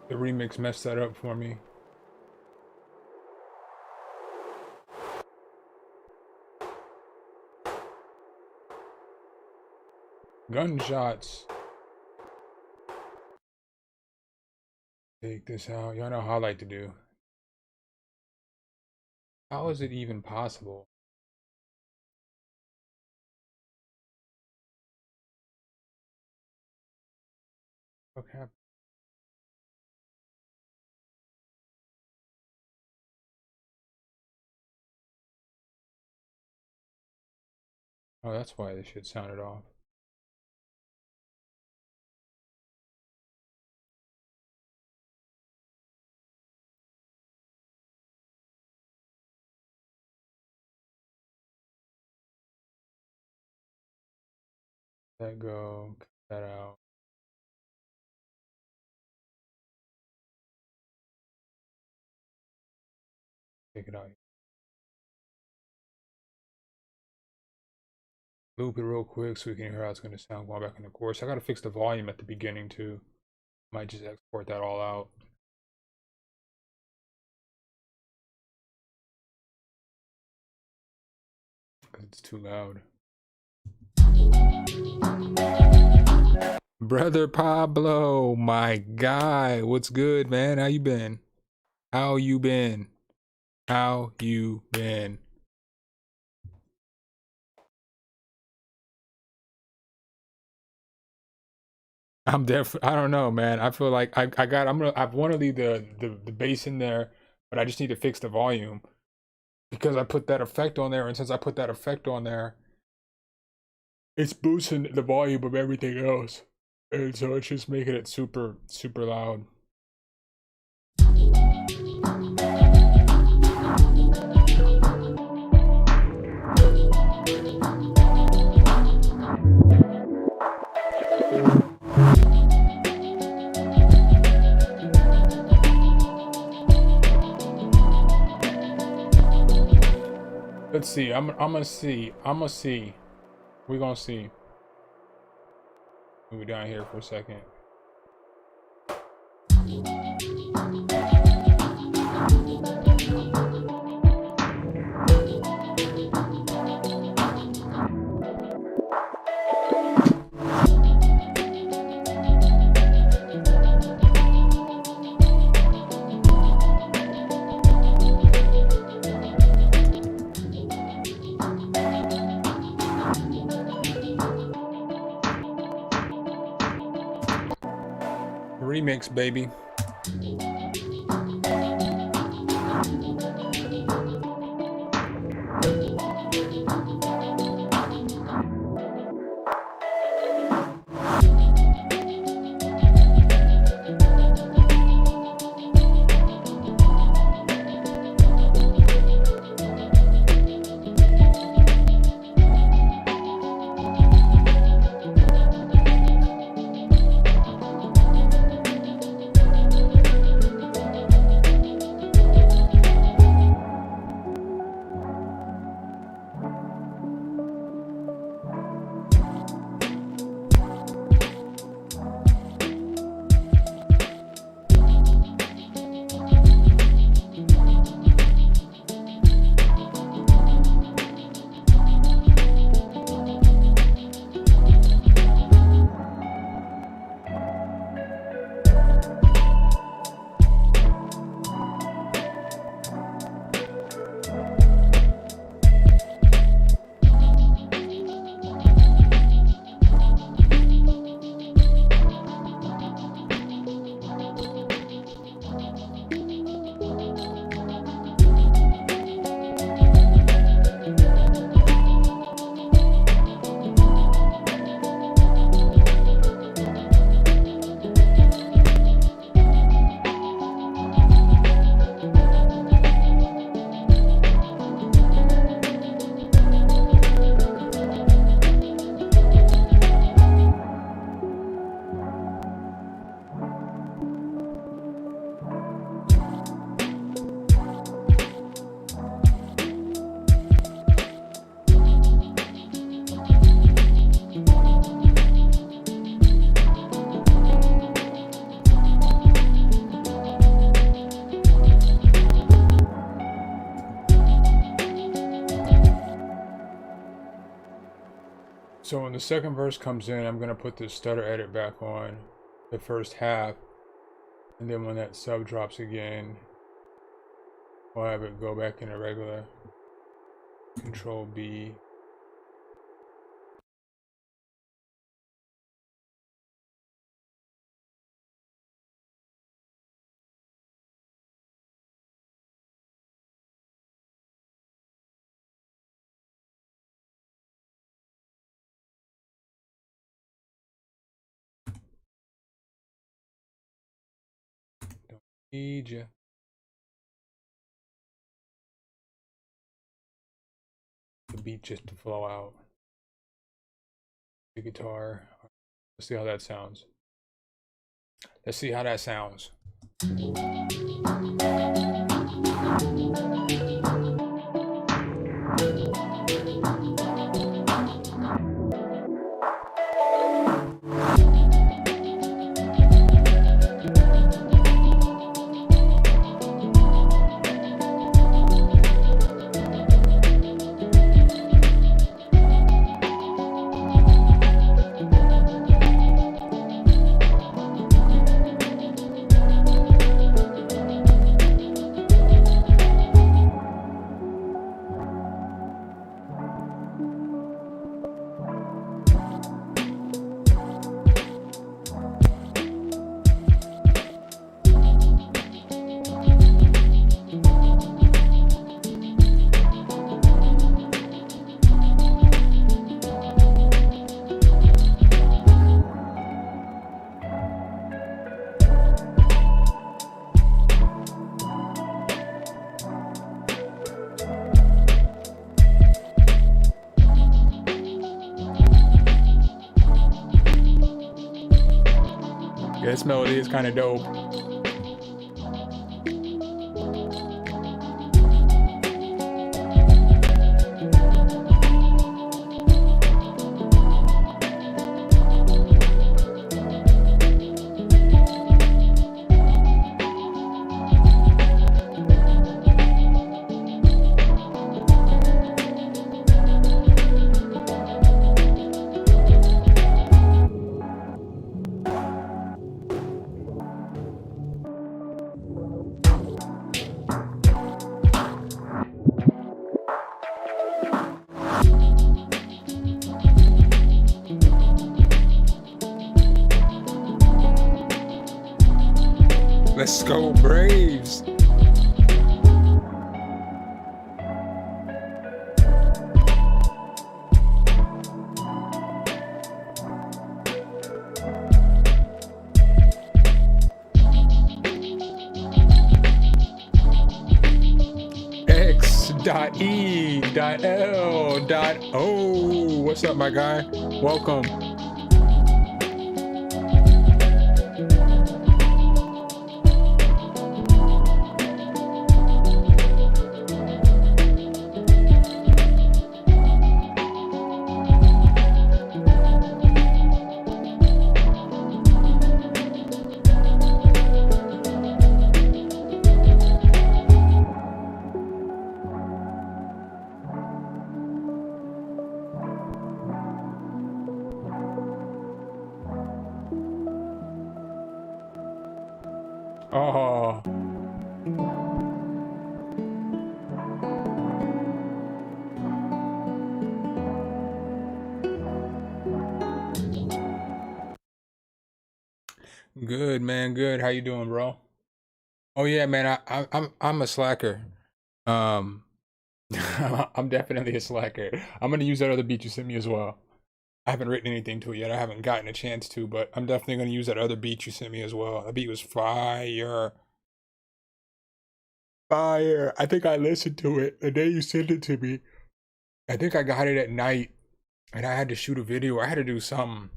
The remix messed that up for me. Gunshots. Take this out. Y'all know how I like to do. How is it even possible? What happened? Oh, that's why this shit sounded off. Let go, cut that out. Take it out. Loop it real quick so we can hear how it's going to sound going back in the chorus. I got to fix the volume at the beginning too. Might just export that all out. Because it's too loud. Brother Pablo, my guy, what's good, man? How you been? How you been? How you been? I'm deaf. I don't know, man. I feel like I want to leave the bass in there, but I just need to fix the volume because I put that effect on there, and since I put that effect on there, it's boosting the volume of everything else, and so it's just making it super super loud. Let's see. I'm gonna see. I'm gonna see. We're gonna see. Move it down here for a second. Remix, baby. So when the second verse comes in, I'm gonna put the stutter edit back on the first half, and then when that sub drops again, we'll have it go back into regular. Control B. Need ya. The beat just to flow out. The guitar. Let's see how that sounds. Let's see how that sounds. Yeah, this melody is kind of dope. Let's go, Braves. X.E.L.O. What's up, my guy? Welcome. Oh. Good, man. Good. How you doing, bro? Oh yeah, man. I'm a slacker. Um, I'm definitely a slacker. I'm gonna use that other beat you sent me as well. I haven't written anything to it yet. I haven't gotten a chance to, but I'm definitely gonna use that other beat you sent me as well. That beat was fire. Fire. I think I listened to it the day you sent it to me. I think I got it at night and I had to shoot a video. I had to do something.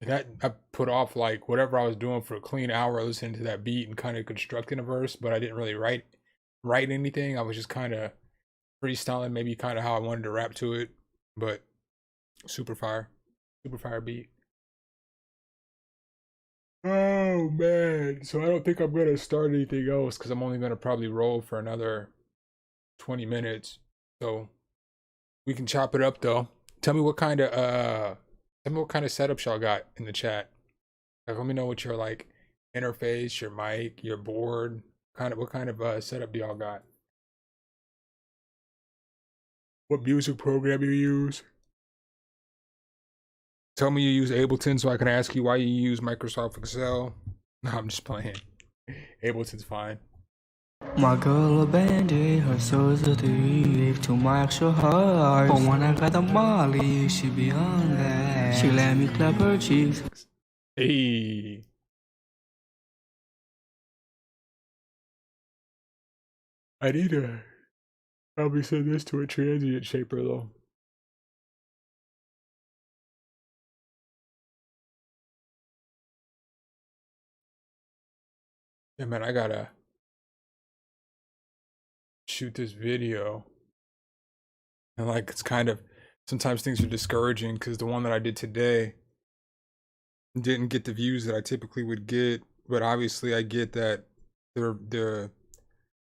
That I put off like whatever I was doing for a clean hour listening to that beat and kind of constructing a verse, but I didn't really write anything. I was just kind of freestyling, maybe kind of how I wanted to rap to it, but super fire beat. Oh man, so I don't think I'm gonna start anything else because I'm only gonna probably roll for another 20 minutes. So we can chop it up though. Tell me what kind of setups y'all got in the chat. Like, let me know what your like interface, your mic, your board, what kind of setup do y'all got? What music program you use? Tell me you use Ableton so I can ask you why you use Microsoft Excel. No, I'm just playing. Ableton's fine. My girl abandoned her soul's a thief to my actual heart. But when I got the Molly, she be on that. She let me clap her cheeks. Hey. I need to probably send this to a transient shaper though. Yeah, man, I gotta shoot this video. And like, it's kind of, sometimes things are discouraging because the one that I did today didn't get the views that I typically would get. But obviously, I get that the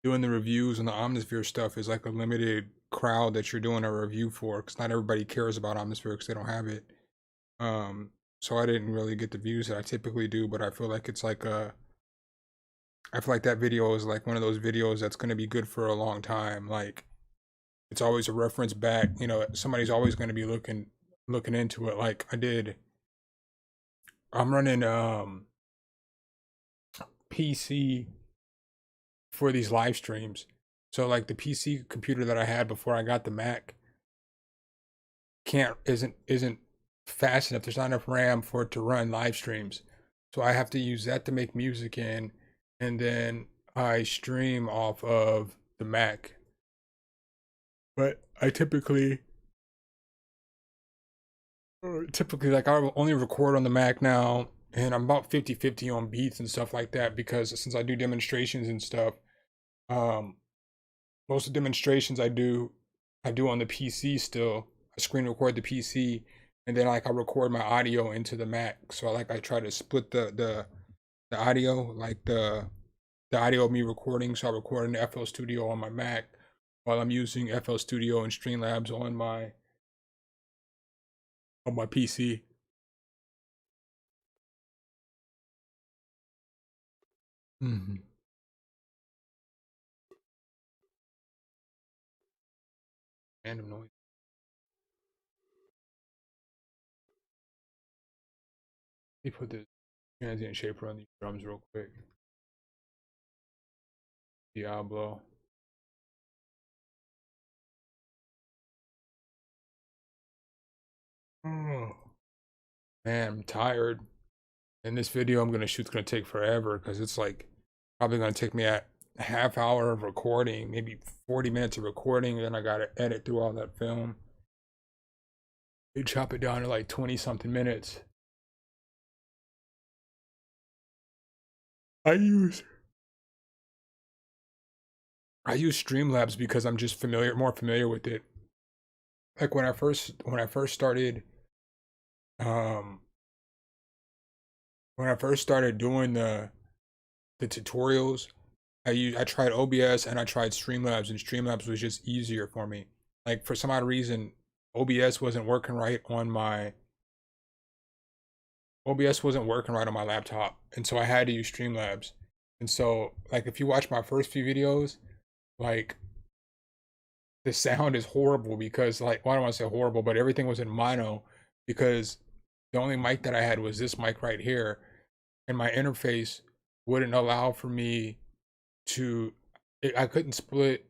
doing the reviews and the Omnisphere stuff is like a limited crowd that you're doing a review for, because not everybody cares about Omnisphere because they don't have it. So I didn't really get the views that I typically do, but I feel like it's like I feel like that video is like one of those videos that's going to be good for a long time. Like, it's always a reference back. You know, somebody's always going to be looking into it. Like I did. I'm running PC for these live streams. So like the PC computer that I had before I got the Mac isn't fast enough. There's not enough RAM for it to run live streams. So I have to use that to make music in, and then I stream off of the Mac. But I typically like I only record on the Mac now, and I'm about 50-50 on beats and stuff like that, because since I do demonstrations and stuff, um most of the demonstrations I do on the PC still. I screen record the PC, and then like I record my audio into the Mac. So like I try to split the audio, like the audio of me recording. So I record in the FL Studio on my Mac while I'm using FL Studio and Streamlabs on my PC. Mm-hmm. Random noise. Let me put this transient shaper on these drums real quick. Diablo. Oh man, I'm tired. And this video I'm gonna shoot's gonna take forever because it's like probably gonna take me a half hour of recording, maybe 40 minutes of recording, and then I gotta edit through all that film. You chop it down to like 20 something minutes. I use I use Streamlabs because I'm just more familiar with it. Like when I first started um when I first started doing the tutorials, I tried OBS and I tried Streamlabs, and Streamlabs was just easier for me. Like for some odd reason, OBS wasn't working right on my laptop, and so I had to use Streamlabs. And so like if you watch my first few videos, like the sound is horrible because like, well, I don't want to say horrible, but everything was in mono because the only mic that I had was this mic right here, and my interface wouldn't allow for me to I couldn't split,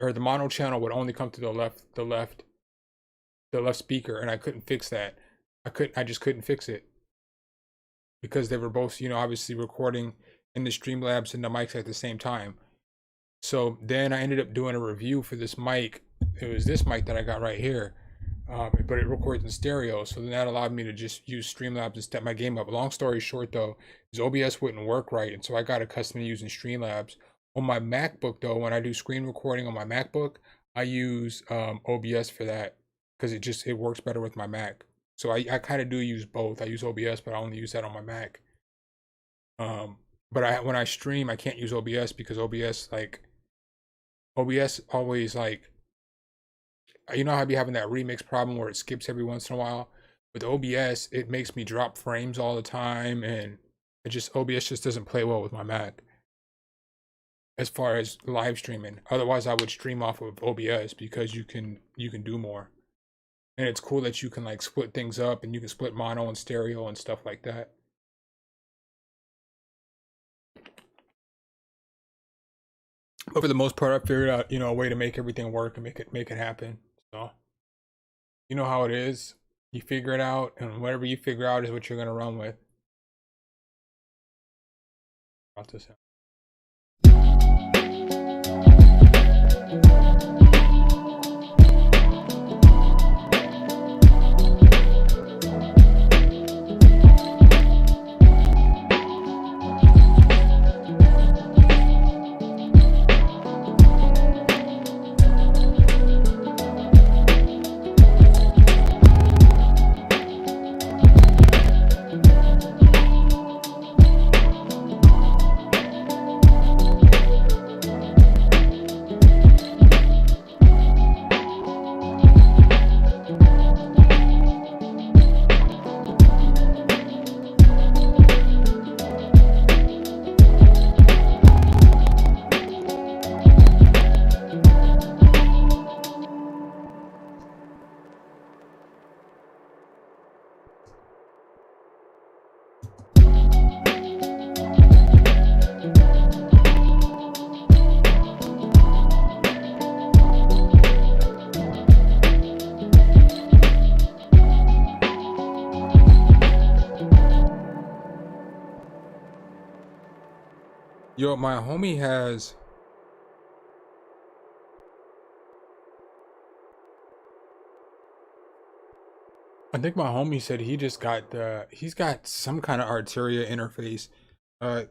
or the mono channel would only come to the left speaker, and I couldn't fix that. I just couldn't fix it because they were both, you know, obviously recording in the Streamlabs and the mics at the same time. So then I ended up doing a review for this mic. It was this mic that I got right here, but it records in stereo. So then that allowed me to just use Streamlabs and step my game up. Long story short, though, is OBS wouldn't work right, and so I got accustomed to using Streamlabs. On my MacBook, though, when I do screen recording on my MacBook, I use OBS for that because it works better with my Mac. So I kind of do use both. I use OBS, but I only use that on my Mac. But when I stream, I can't use OBS because OBS always like, you know how I be having that remix problem where it skips every once in a while. With OBS, it makes me drop frames all the time, and OBS just doesn't play well with my Mac as far as live streaming. Otherwise, I would stream off of OBS because you can do more. And it's cool that you can like split things up, and you can split mono and stereo and stuff like that. But for the most part, I figured out, you know, a way to make everything work and make it happen. So, you know how it is. You figure it out, and whatever you figure out is what you're gonna run with. About this. Yo, my homie has. I think my homie said he just got the. He's got some kind of Arteria interface.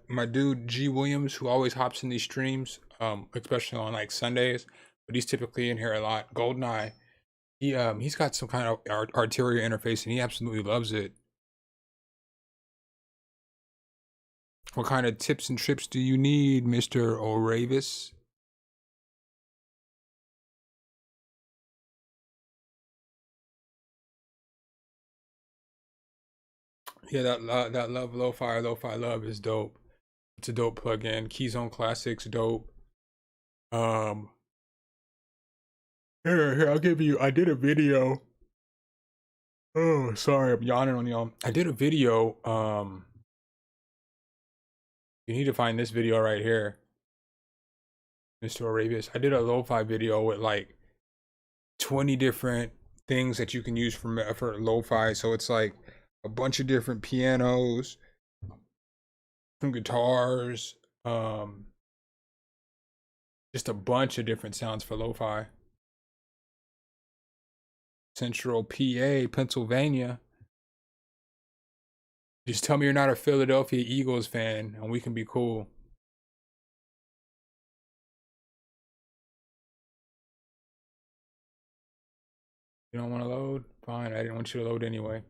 My dude G Williams, who always hops in these streams, especially on like Sundays, but he's typically in here a lot. Goldeneye, he's got some kind of Arteria interface, and he absolutely loves it. What kind of tips and trips do you need, Mr. Oravis? Yeah, that love lo-fi love is dope. It's a dope plugin. Keyzone Classics dope. Um, here, I'll give you. I did a video. Oh, sorry, I'm yawning on y'all. I did a video. You need to find this video right here, Mr. Arabius. I did a lo-fi video with like 20 different things that you can use for lo-fi. So it's like a bunch of different pianos, some guitars, just a bunch of different sounds for lo-fi. Central PA, Pennsylvania. Just tell me you're not a Philadelphia Eagles fan and we can be cool. You don't want to load? Fine, I didn't want you to load anyway.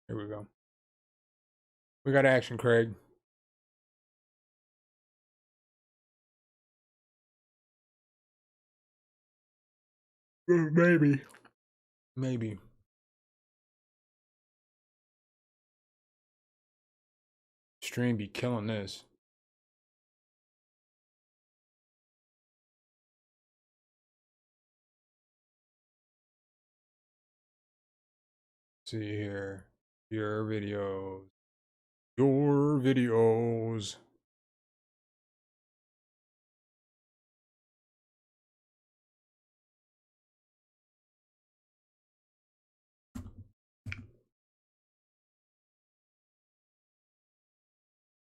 Here we go. We got action, Craig. Maybe. Maybe. Stream be killing this. See here. Your videos. Your videos.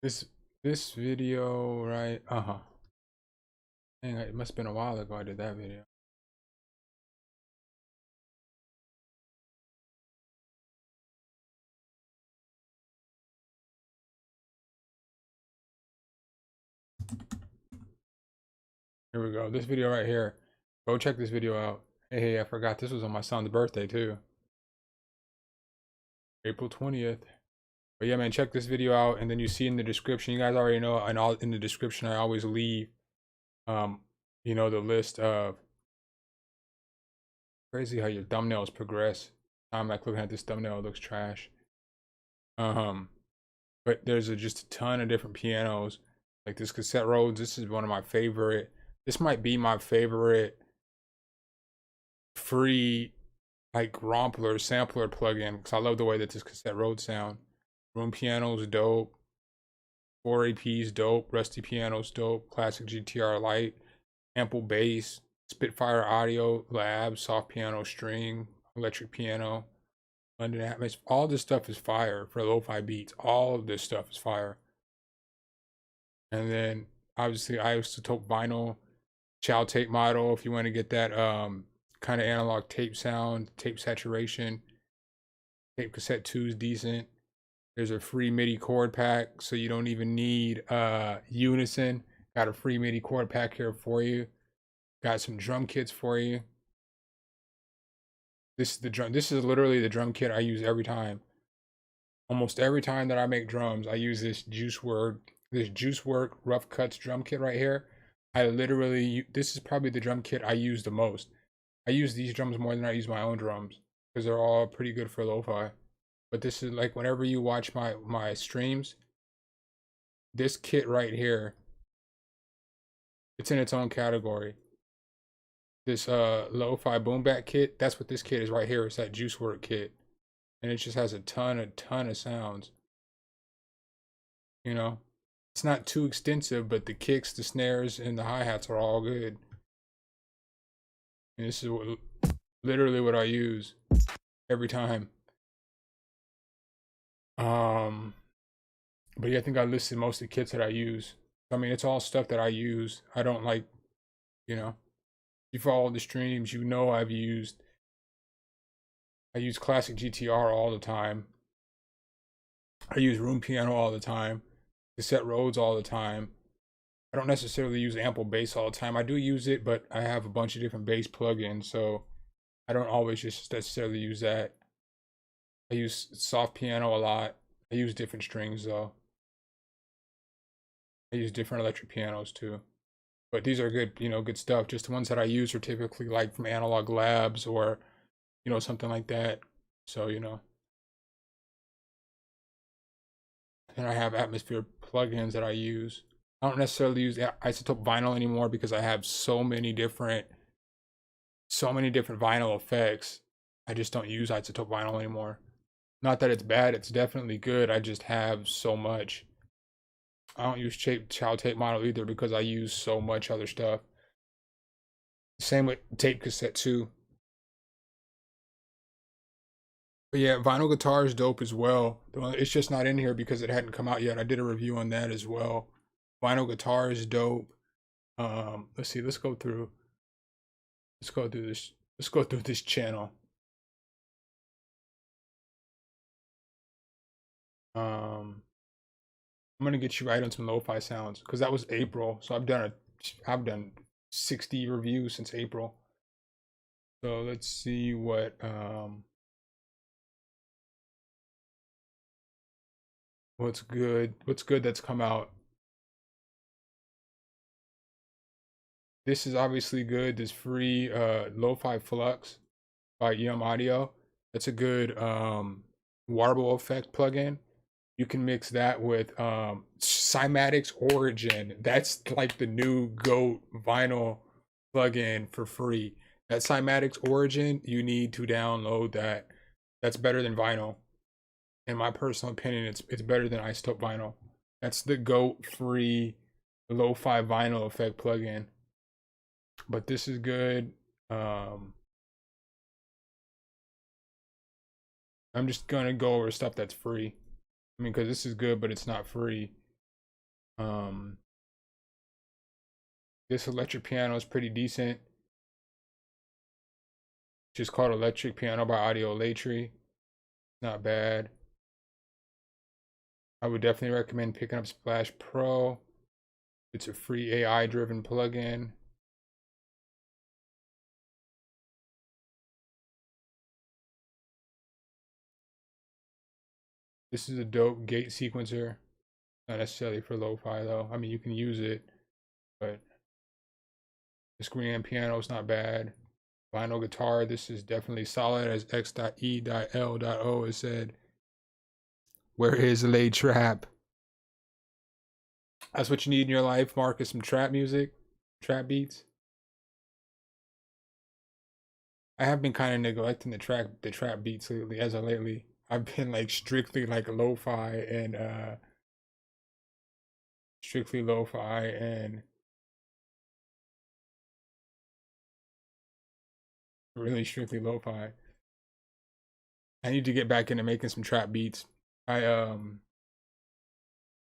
This video, right? Uh-huh. Dang, it must have been a while ago I did that video. Here we go. This video right here. Go check this video out. Hey, I forgot this was on my son's birthday too. April 20th. But yeah, man, check this video out, and then you see in the description, you guys already know, and all in the description I always leave you know, the list of. Crazy how your thumbnails progress. I'm like looking at this thumbnail, it looks trash. But there's just a ton of different pianos. Like this cassette Rhodes, this is one of my favorite. This might be my favorite free like rompler sampler plugin because I love the way that this cassette Rhodes sound. Room piano's dope. 4 AP's dope. Rusty piano's dope. Classic GTR Lite. Ample bass. Spitfire Audio Lab. Soft piano string. Electric piano. London Atmos. All this stuff is fire for lo-fi beats. All of this stuff is fire. And then obviously isotope vinyl. Chow tape model if you want to get that kind of analog tape sound, tape saturation. Tape cassette 2 is decent. There's a free MIDI chord pack, so you don't even need unison. Got a free MIDI chord pack here for you. Got some drum kits for you. This is literally the drum kit I use every time. Almost every time that I make drums, I use this JuiceWork Rough Cuts drum kit right here. This is probably the drum kit I use the most. I use these drums more than I use my own drums because they're all pretty good for lo-fi. But this is like whenever you watch my streams, this kit right here, it's in its own category. This lo-fi boom back kit, that's what this kit is right here. It's that JuiceWork kit. And it just has a ton of sounds. You know? It's not too extensive, but the kicks, the snares, and the hi-hats are all good. And this is literally what I use every time. But yeah, I think I listed most of the kits that I use. I mean, it's all stuff that I use. I don't like, you know, if you follow the streams, you know I use classic GTR all the time. I use room piano all the time, cassette Rhodes all the time. I don't necessarily use ample bass all the time. I do use it, but I have a bunch of different bass plugins, so I don't always just necessarily use that. I use soft piano a lot. I use different strings though. I use different electric pianos too. But these are good, good stuff. Just the ones that I use are typically like from Analog Labs or, something like that. So, and I have Atmosphere plugins that I use. I don't necessarily use isotope vinyl anymore because I have so many different vinyl effects. I just don't use isotope vinyl anymore. Not that it's bad, it's definitely good. I just have so much. I don't use child tape model either because I use so much other stuff. Same with tape cassette too. But yeah, vinyl guitar is dope as well. It's just not in here because it hadn't come out yet. I did a review on that as well. Vinyl guitar is dope. Let's see. Let's go through this. Let's go through this channel. I'm gonna get you right on some lo-fi sounds because that was April. So I've done 60 reviews since April. So let's see what's good that's come out. This is obviously good. This free lo-fi flux by Audio. That's a good warble effect plugin. You can mix that with Cymatics Origin. That's like the new GOAT vinyl plugin for free. That Cymatics Origin, you need to download that. That's better than vinyl. In my personal opinion, it's better than isotope vinyl. That's the GOAT free lo-fi vinyl effect plugin. But this is good. I'm just gonna go over stuff that's free. I mean, because this is good, but it's not free. This electric piano is pretty decent. It's just called Electric Piano by Audio Latry. Not bad. I would definitely recommend picking up Splash Pro. It's a free AI-driven plugin. This is a dope gate sequencer. Not necessarily for lo-fi though. I mean, you can use it, but this grand piano is not bad. Vinyl guitar, this is definitely solid as X.E.L.O has said. Where is Lay Trap? That's what you need in your life, Marcus. Some trap music, trap beats. I have been kind of neglecting the trap beats lately. As of lately, I've been like strictly like lo-fi and really strictly lo-fi. I need to get back into making some trap beats. Yeah,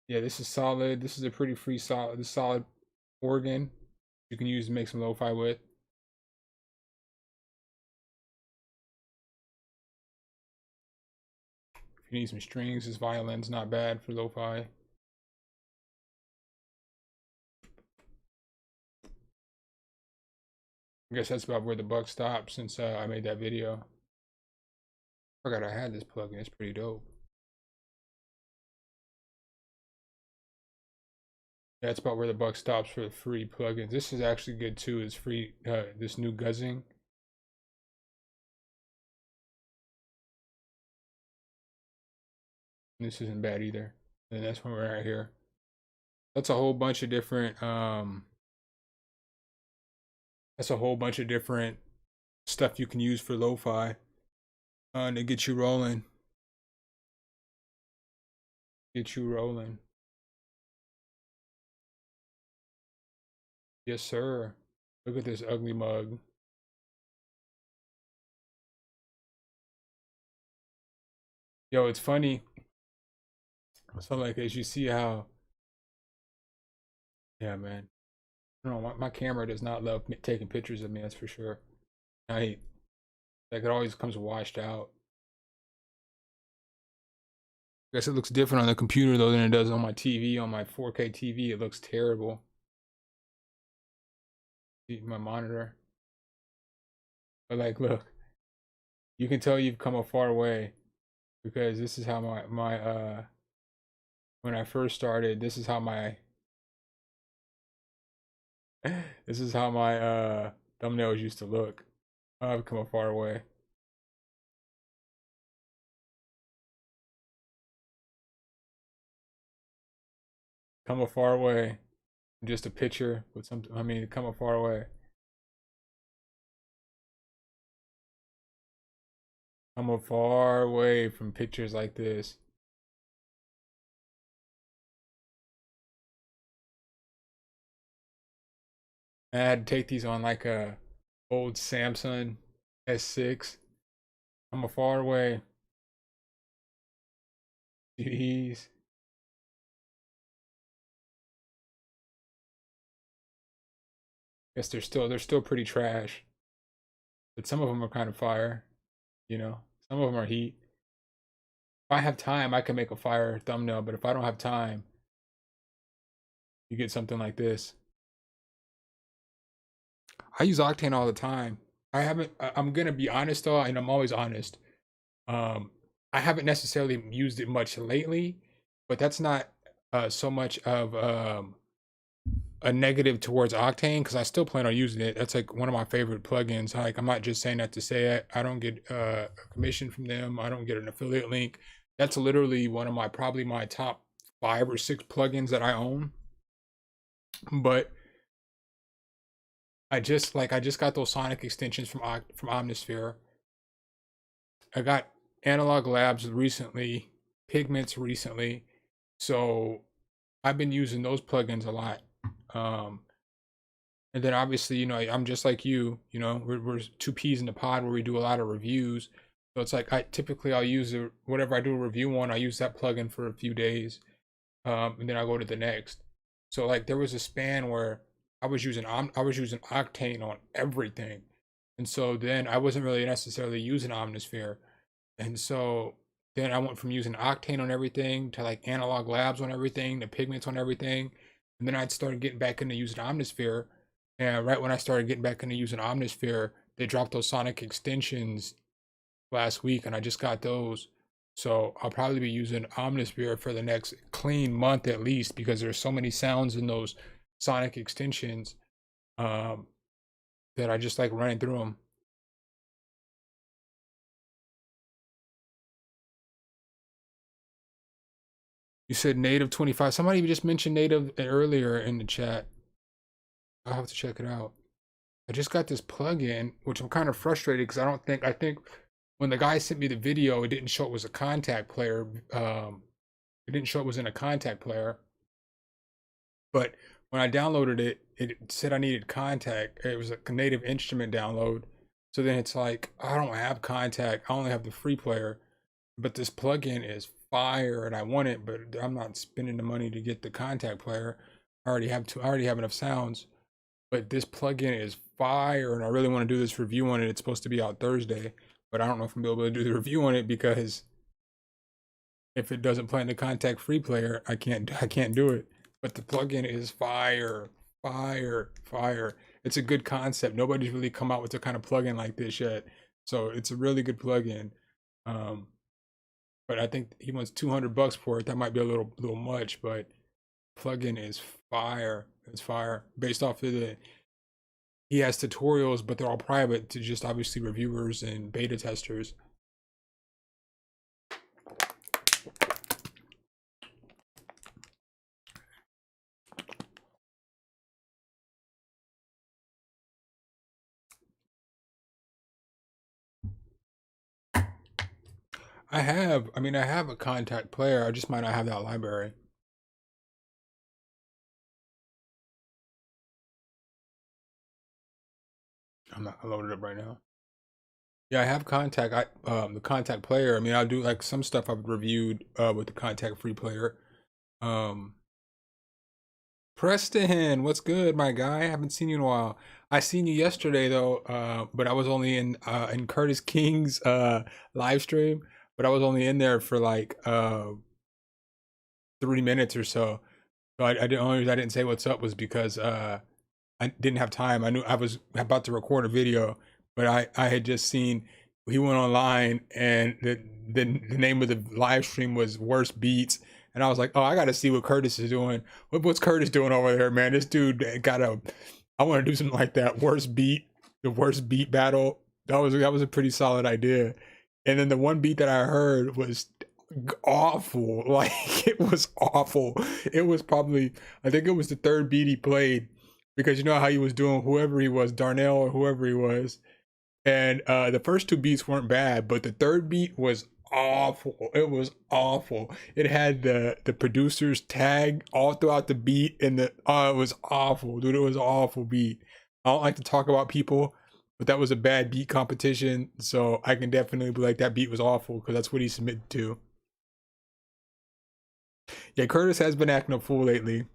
this is solid. This is a pretty solid organ you can use to make some lo-fi with. If you need some strings, this violin's not bad for lo-fi. I guess that's about where the buck stopped since I made that video. I forgot I had this plugin. It's pretty dope. That's about where the buck stops for the free plugins. This is actually good too. It's free. This new guzzing. This isn't bad either. And that's when we're right here. That's a whole bunch of different. That's a whole bunch of different stuff you can use for lo-fi. To get you rolling. Get you rolling. Yes, sir. Look at this ugly mug. Yo, it's funny. So like as you see how, yeah, man. No, my camera does not love taking pictures of me. That's for sure. I like it always comes washed out. I guess it looks different on the computer though than it does on my TV. On my 4K TV, it looks terrible. See my monitor. But like, look, you can tell you've come a far way because this is how my when I first started. This is how my this is how my thumbnails used to look. I've come a far way. Come a far way. Just a picture with something. I mean, come a far way. Come a far way from pictures like this. I had to take these on like a old Samsung S6. I'm a far away. Jeez. Guess they're still pretty trash. But some of them are kind of fire, you know. Some of them are heat. If I have time, I can make a fire thumbnail, but if I don't have time, you get something like this. I use Octane all the time. I'm gonna be honest though, and I'm always honest. Um, I haven't necessarily used it much lately, but that's not so much of a negative towards Octane because I still plan on using it. That's like one of my favorite plugins. Like I'm not just saying that to say it. I don't get a commission from them. I don't get an affiliate link. That's literally one of my probably my top 5 or 6 plugins that I own. But I just got those sonic extensions from Omnisphere. I got Analog Labs recently, Pigments recently. So I've been using those plugins a lot. Um, and then obviously, I'm just like we're 2 peas in the pod where we do a lot of reviews. So it's like I'll use whatever I do a review on, I use that plugin for a few days. And then I'll go to the next. So like there was a span where I was using Octane on everything. And so then I wasn't really necessarily using Omnisphere. And so then I went from using Octane on everything to like Analog Labs on everything, to Pigments on everything. And then I'd started getting back into using Omnisphere. And right when I started getting back into using Omnisphere, they dropped those Sonic extensions last week, and I just got those. So I'll probably be using Omnisphere for the next clean month at least because there's so many sounds in those Sonic extensions um, that I just like running through them. You said native 25. Somebody just mentioned native earlier in the chat. I'll have to check it out. I just got this plugin, which I'm kind of frustrated because I think when the guy sent me the video, it didn't show it was a contact player. It didn't show it was in a contact player. But when I downloaded it, it said I needed contact. It was a native instrument download. So then it's like, I don't have contact. I only have the free player. But this plugin is fire and I want it, but I'm not spending the money to get the contact player. I already have enough sounds. But this plugin is fire and I really want to do this review on it. It's supposed to be out Thursday, but I don't know if I'm gonna be able to do the review on it because if it doesn't play in the contact free player, I can't do it. But the plugin is fire, fire, fire. It's a good concept. Nobody's really come out with a kind of plugin like this yet. So it's a really good plugin. Um, but I think he wants $200 for it. That might be a little much, but plugin is fire. It's fire. Based off of he has tutorials, but they're all private to just obviously reviewers and beta testers. I have a contact player. I just might not have that library. I'm not gonna load it up right now. Yeah, I have contact. The contact player. I mean, I'll do like some stuff I've reviewed with the contact free player. Um, Preston, what's good, my guy? I haven't seen you in a while. I seen you yesterday though, but I was only in Curtis King's live stream, but I was only in there for like 3 minutes or so. So I didn't only reason I didn't say what's up was because I didn't have time. I knew I was about to record a video, but I had just seen he went online and the name of the live stream was Worst Beats. And I was like, oh, I got to see what Curtis is doing. What's Curtis doing over there, man? This dude got a. I want to do something like that. The worst beat battle. That was a pretty solid idea. And then the one beat that I heard was awful. Like it was awful. It was probably, I think it was the third beat he played, because you know how he was doing whoever he was, Darnell or whoever he was. And the first two beats weren't bad, but the third beat was awful. It was awful. It had the producer's tag all throughout the beat, and the it was awful, dude. It was an awful beat. I don't like to talk about people, but that was a bad beat competition, so I can definitely be like that beat was awful because that's what he submitted to. Yeah, Curtis has been acting a fool lately.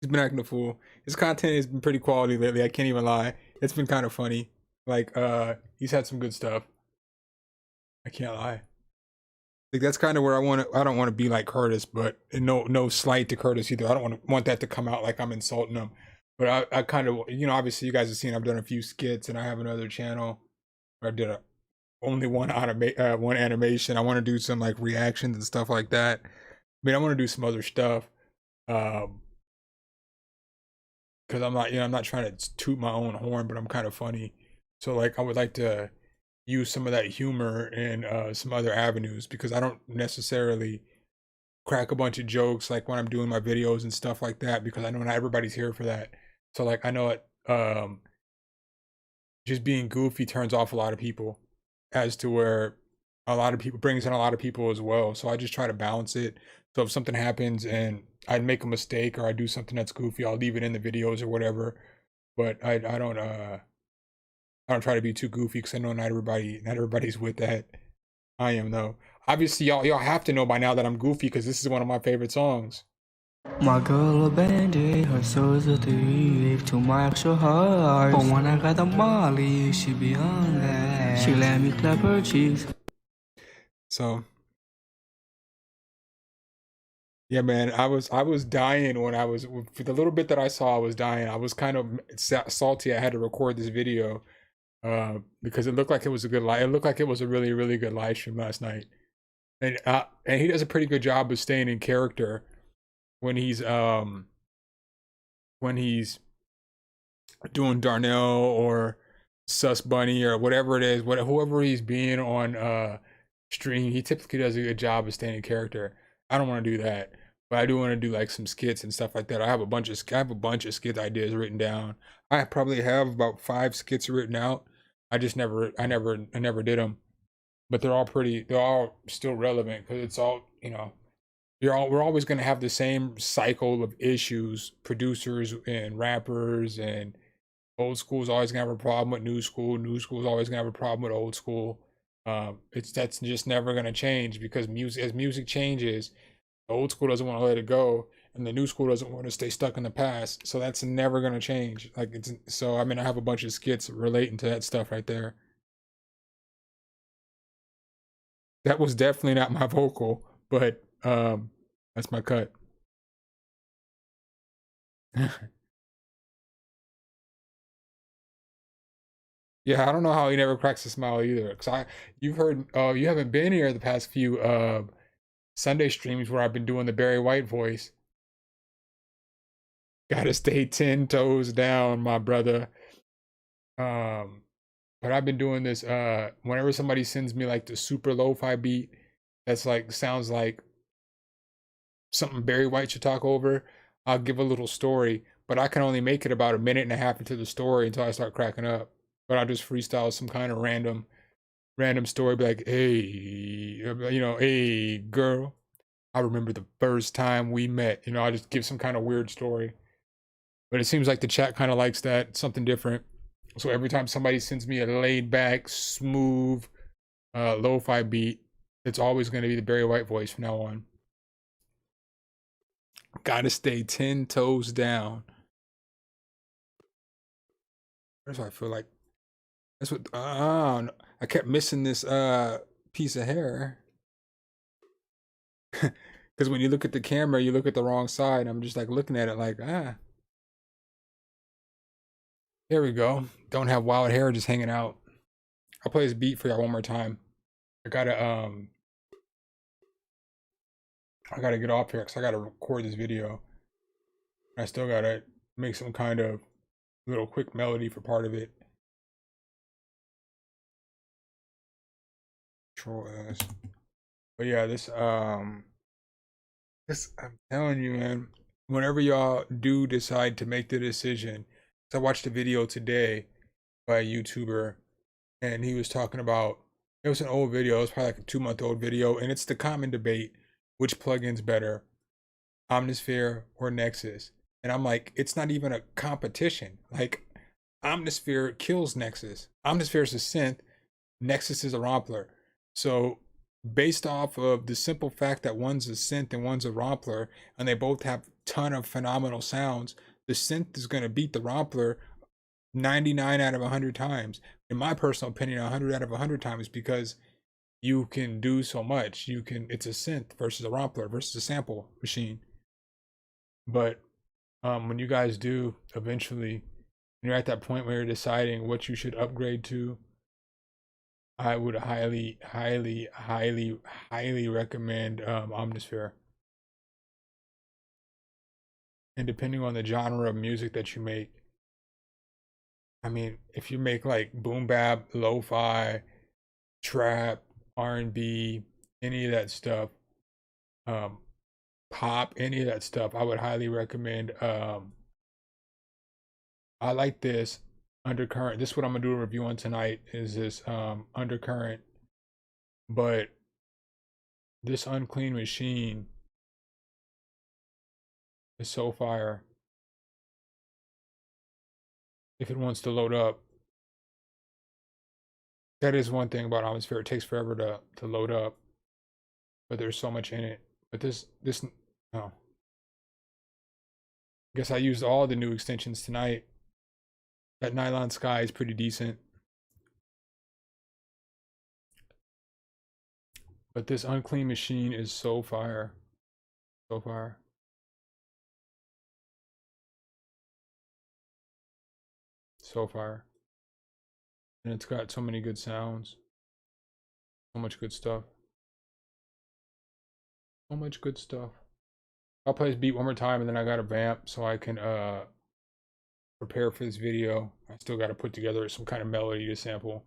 He's been acting a fool. His content has been pretty quality lately. I can't even lie. It's been kind of funny. Like he's had some good stuff. I can't lie. Like that's kind of where I don't want to be like Curtis, but no slight to Curtis either. I don't want that to come out like I'm insulting him. But I kind of, obviously you guys have seen I've done a few skits, and I have another channel where I did only one animation. I want to do some like reactions and stuff like that. I mean, I want to do some other stuff. Because I'm not trying to toot my own horn, but I'm kind of funny. So like I would like to use some of that humor in some other avenues, because I don't necessarily crack a bunch of jokes like when I'm doing my videos and stuff like that, because I know not everybody's here for that. So like I know it just being goofy turns off a lot of people, as to where a lot of people brings in a lot of people as well. So I just try to balance it. So if something happens and I make a mistake or I do something that's goofy, I'll leave it in the videos or whatever. But I don't try to be too goofy, because I know not everybody's with that. I am though. Obviously, y'all have to know by now that I'm goofy, because this is one of my favorite songs. My girl a bandit, her soul's a thief to my actual heart. But when I got the Molly, she be on that. She let me clap her cheeks. So yeah, man, I was dying when for the little bit that I saw. I was dying. I was kind of salty. I had to record this video because it looked like it was a good live. It looked like it was a really really good live stream last night, and he does a pretty good job of staying in character when he's doing Darnell or Sus Bunny or whatever it is, whoever he's being on stream. He typically does a good job of staying in character. I don't want to do that, but I do want to do like some skits and stuff like that. I have a bunch of skit ideas written down. I probably have about 5 skits written out. I just I never did them, but they're all still relevant, because it's all, we're always going to have the same cycle of issues. Producers and rappers and old school's always going to have a problem with new school. New school's always going to have a problem with old school. That's just never going to change, because as music changes, the old school doesn't want to let it go, and the new school doesn't want to stay stuck in the past. So that's never going to change. I mean, I have a bunch of skits relating to that stuff right there. That was definitely not my vocal, but that's my cut. Yeah, I don't know how he never cracks a smile either. You've heard, you haven't been here the past few Sunday streams where I've been doing the Barry White voice. Gotta stay 10 toes down, my brother. But I've been doing this whenever somebody sends me like the super lo-fi beat that's like sounds like something Barry White should talk over, I'll give a little story, but I can only make it about a minute and a half into the story until I start cracking up. But I'll just freestyle some kind of random story, be like, hey, hey girl, I remember the first time we met. I just give some kind of weird story. But it seems like the chat kind of likes that, something different. So every time somebody sends me a laid back, smooth, lo-fi beat, it's always going to be the Barry White voice from now on. Gotta stay 10 toes down. That's what I feel like. That's what, I kept missing this piece of hair. Because when you look at the camera, you look at the wrong side. I'm just like looking at it like, There we go. Don't have wild hair just hanging out. I'll play this beat for y'all one more time. I gotta get off here because I gotta record this video. I still gotta make some kind of little quick melody for part of it. Control S. But yeah, this I'm telling you, man, whenever y'all do decide to make the decision, I watched a video today by a YouTuber, and he was talking about, it was an old video, it was probably like a 2-month-old video, and it's the common debate, which plugin's better, Omnisphere or Nexus? And I'm like, it's not even a competition. Like, Omnisphere kills Nexus. Omnisphere is a synth, Nexus is a rompler. So based off of the simple fact that one's a synth and one's a rompler, and they both have a ton of phenomenal sounds, the synth is going to beat the rompler 99 out of 100 times. In my personal opinion, 100 out of 100 times, because you can do so much. It's a synth versus a rompler versus a sample machine. But when you guys do eventually, you're at that point where you're deciding what you should upgrade to, I would highly recommend Omnisphere. And depending on the genre of music that you make, I mean, if you make like boom bap, lo-fi, trap, R&B, any of that stuff, pop, any of that stuff, I would highly recommend. I like this Undercurrent. This is what I'm gonna do a review on tonight, is this Undercurrent. But this Unclean Machine is so fire. If it wants to load up, that is one thing about Omnisphere. It takes forever to load up, but there's so much in it. But this no. I guess I used all the new extensions tonight. That Nylon Sky is pretty decent. But this Unclean Machine is so fire. So fire. So fire. And it's got so many good sounds. So much good stuff. So much good stuff. I'll play this beat one more time, and then I gotta vamp so I can prepare for this video. I still gotta put together some kind of melody to sample.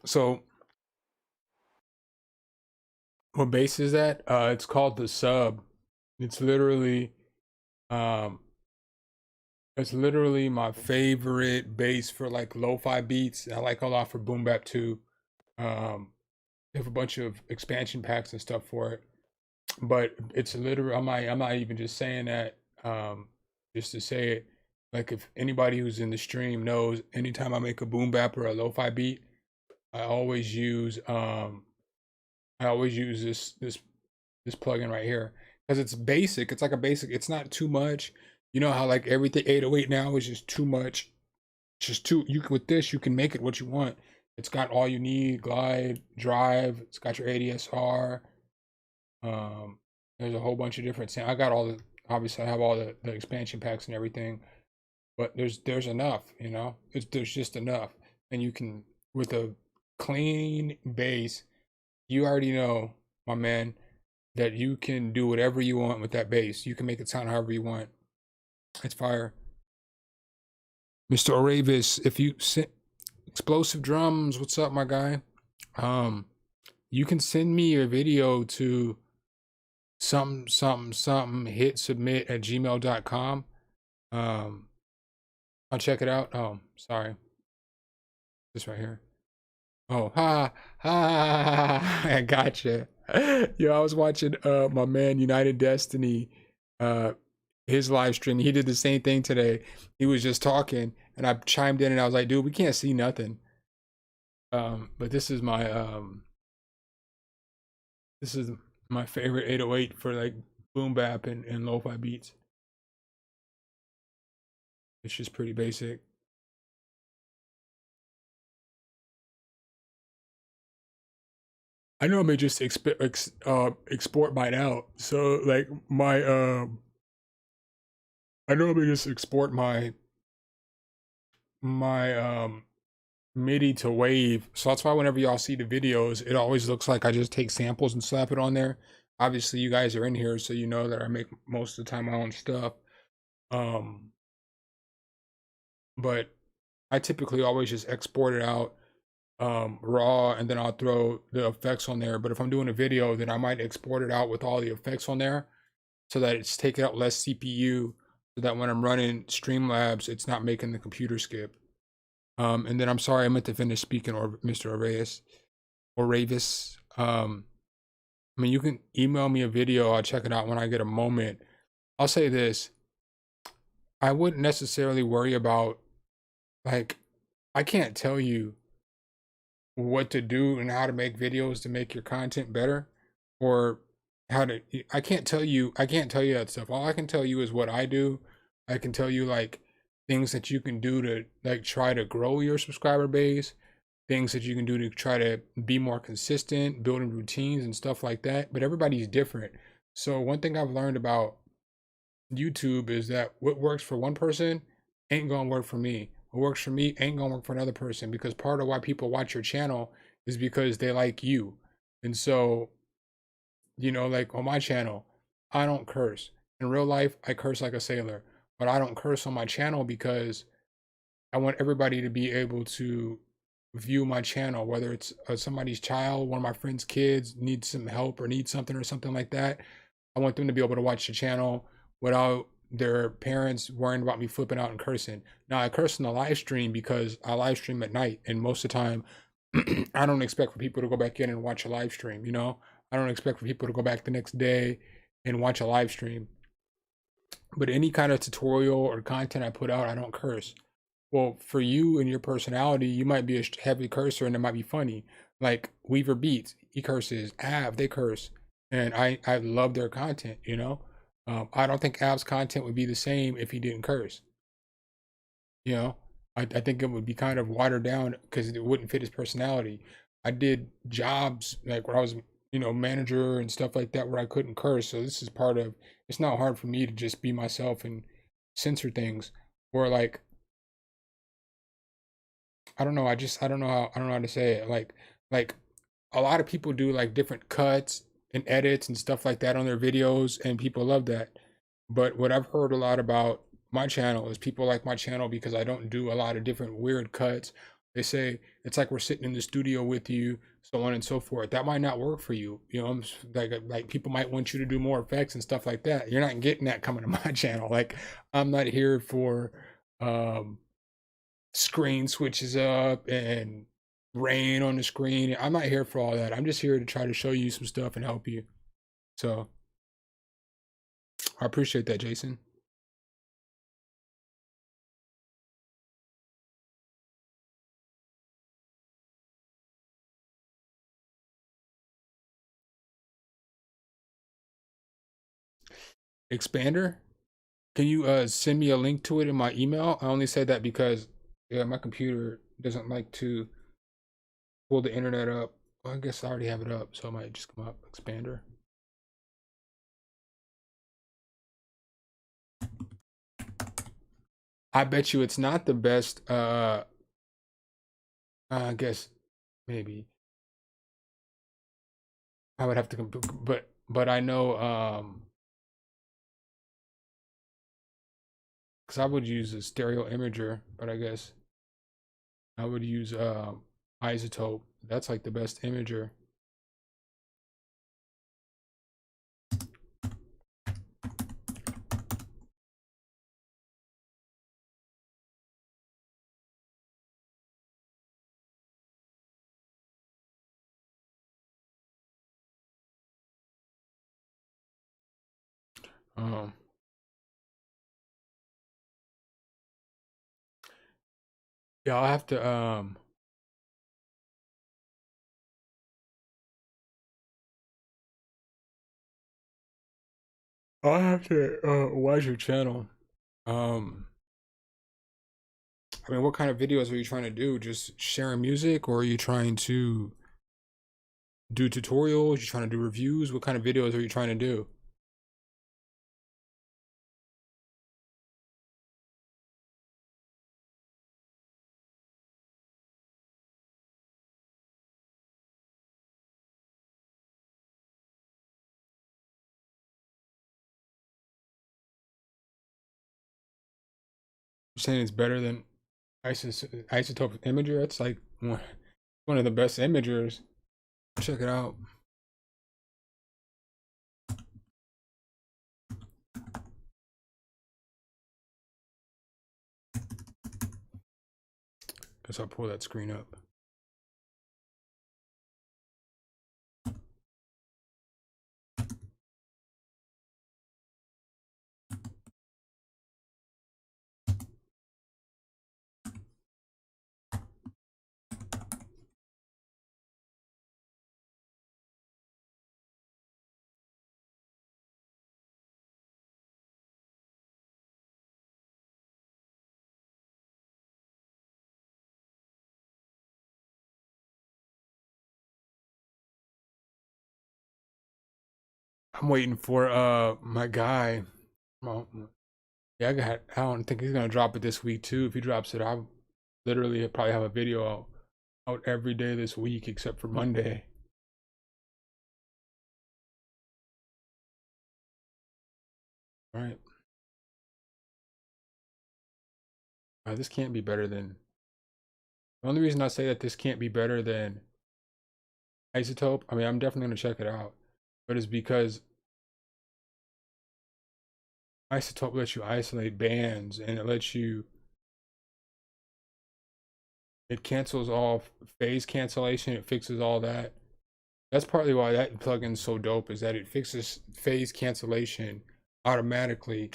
So what bass is that? It's called the Sub. It's literally um it's literally my favorite bass for like lo-fi beats. I like a lot for boom bap too. They have a bunch of expansion packs and stuff for it. But it's literally I'm not even just saying that just to say it. Like if anybody who's in the stream knows, anytime I make a boom bap or a lo-fi beat, I always use this plugin right here because it's basic. It's like a basic. It's not too much. You know how like everything 808 now is just too much. It's just too. You can with this you can make it what you want. It's got all you need: glide, drive. It's got your ADSR. Um, there's a whole bunch of different. I got all the. Obviously, I have all the expansion packs and everything. But there's enough. You know, there's just enough, and you can with a clean bass. You already know, my man, that you can do whatever you want with that bass. You can make it sound however you want. It's fire. Mr. Oravis, if you send explosive drums, what's up, my guy? You can send me a video to something hit submit at gmail.com. I'll check it out. Oh, sorry. This right here. Oh, I gotcha. Yo, I was watching my man United Destiny his live stream. He did the same thing today. He was just talking and I chimed in and I was like, dude, we can't see nothing. But this is my favorite 808 for like boom bap and lo-fi beats. It's just pretty basic. I know I may just export mine out. So like my I know I may just export my MIDI to wave. So that's why whenever y'all see the videos, it always looks like I just take samples and slap it on there. Obviously you guys are in here, so you know that I make most of the time my own stuff. But I typically always just export it out raw, and then I'll throw the effects on there. But if I'm doing a video, then I might export it out with all the effects on there so that it's taking out less CPU, so that when I'm running Streamlabs, it's not making the computer skip. And then I'm sorry, I meant to finish speaking, or Mr. Oravis. I mean, you can email me a video. I'll check it out when I get a moment. I'll say this. I wouldn't necessarily worry about, like, I can't tell you what to do and how to make videos to make your content better, or how to, I can't tell you that stuff. All I can tell you is what I do. I can tell you like things that you can do to like try to grow your subscriber base, things that you can do to try to be more consistent, building routines and stuff like that. But everybody's different. So one thing I've learned about YouTube is that what works for one person ain't gonna work for me. What works for me ain't gonna work for another person, because part of why people watch your channel is because they like you. And so, you know, like on my channel, I don't curse. In real life, I curse like a sailor, but I don't curse on my channel because I want everybody to be able to view my channel, whether it's somebody's child, one of my friends' kids needs some help or needs something or something like that. I want them to be able to watch the channel without their parents worrying about me flipping out and cursing. Now I curse in the live stream because I live stream at night, and most of the time I don't expect for people to go back in and watch a live stream, you know? I don't expect for people to go back the next day and watch a live stream. But any kind of tutorial or content I put out, I don't curse. Well, for you and your personality, you might be a heavy cursor and it might be funny. Like Weaver Beats, he curses. Av, they curse. And I love their content, you know? I don't think Av's content would be the same if he didn't curse. You know, I think it would be kind of watered down because it wouldn't fit his personality. I did jobs like where I was, you know, manager and stuff like that where I couldn't curse. So this is part of, it's not hard for me to just be myself and censor things. Or like, I don't know, I don't know how to say it. Like a lot of people do like different cuts and edits and stuff like that on their videos, and people love that. But what I've heard a lot about my channel is people like my channel because I don't do a lot of different weird cuts. They say it's like we're sitting in the studio with you, so on and so forth. That might not work for you. You know, like people might want you to do more effects and stuff like that. You're not getting that coming to my channel. Like I'm not here for um screen switches up and rain on the screen. I'm not here for all that. I'm just here to try to show you some stuff and help you. So I appreciate that, Jason. Expander? Can you send me a link to it in my email? I only say that because yeah, my computer doesn't like to pull the internet up. Well, I guess I already have it up, so it might just come up. Expander. I bet you it's not the best. I guess maybe I would have to, but I know because I would use a stereo imager, but I guess I would use isotope. That's like the best imager. Um, yeah, I'll have to watch your channel. Um, I mean, what kind of videos are you trying to do? Just sharing music, or are you trying to do tutorials? You trying to do reviews? What kind of videos are you trying to do? You're saying it's better than isotope imager? It's like one of the best imagers. Check it out. Guess I'll pull that screen up. I'm waiting for my guy. Well, yeah, I don't think he's gonna drop it this week too. If he drops it, I literally probably have a video out every day this week except for Monday. All right. This can't be better than. The only reason I say that this can't be better than Isotope, I mean, I'm definitely gonna check it out, but it's because Isotope lets you isolate bands and it cancels off phase cancellation. It fixes all that. That's partly why that plugin's so dope, is that it fixes phase cancellation automatically,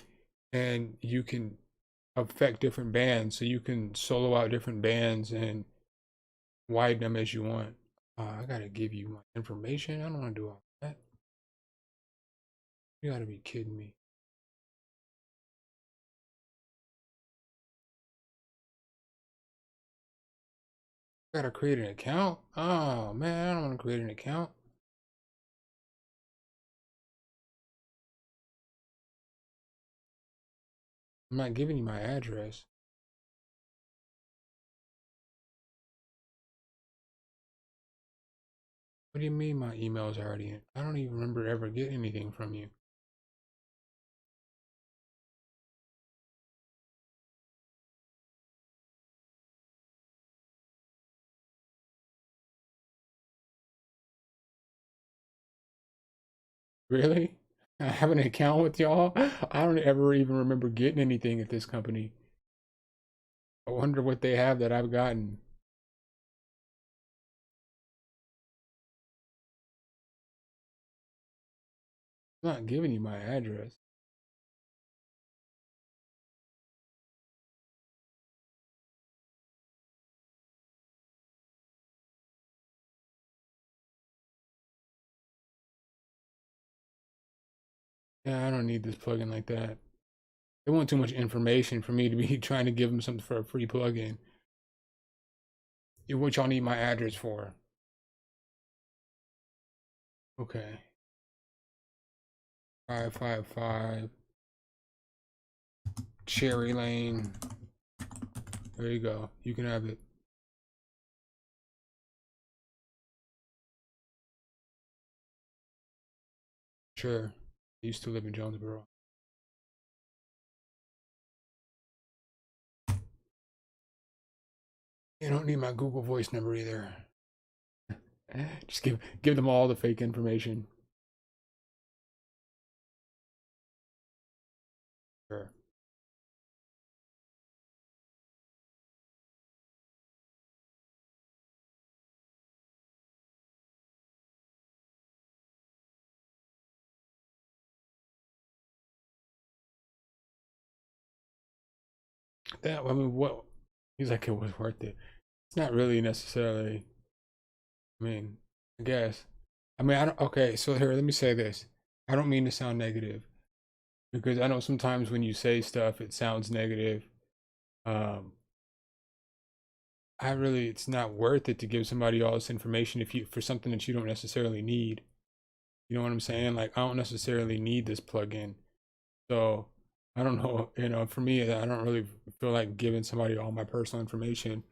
and you can affect different bands, so you can solo out different bands and widen them as you want. I gotta give you my information. I don't want to do all that. You gotta be kidding me. I gotta create an account. Oh man, I don't want to create an account. I'm not giving you my address. What do you mean my email's already in? I don't even remember ever getting anything from you. Really? I have an account with y'all? I don't ever even remember getting anything at this company. I wonder what they have that I've gotten. I'm not giving you my address. Yeah, I don't need this plugin like that. They want too much information for me to be trying to give them something for a free plugin. What y'all need my address for? Okay. 555 Cherry Lane. There you go. You can have it. Sure. I used to live in Jonesboro. You don't need my Google Voice number either. Just give them all the fake information. Sure. That I mean, what? He's like, it was worth it. It's not really necessarily. I mean, I guess. I mean, I don't. Okay, so here, let me say this. I don't mean to sound negative because I know sometimes when you say stuff, it sounds negative. Um, it's not worth it to give somebody all this information if you for something that you don't necessarily need. You know what I'm saying? Like, I don't necessarily need this plugin. So I don't know, for me, I don't really feel like giving somebody all my personal information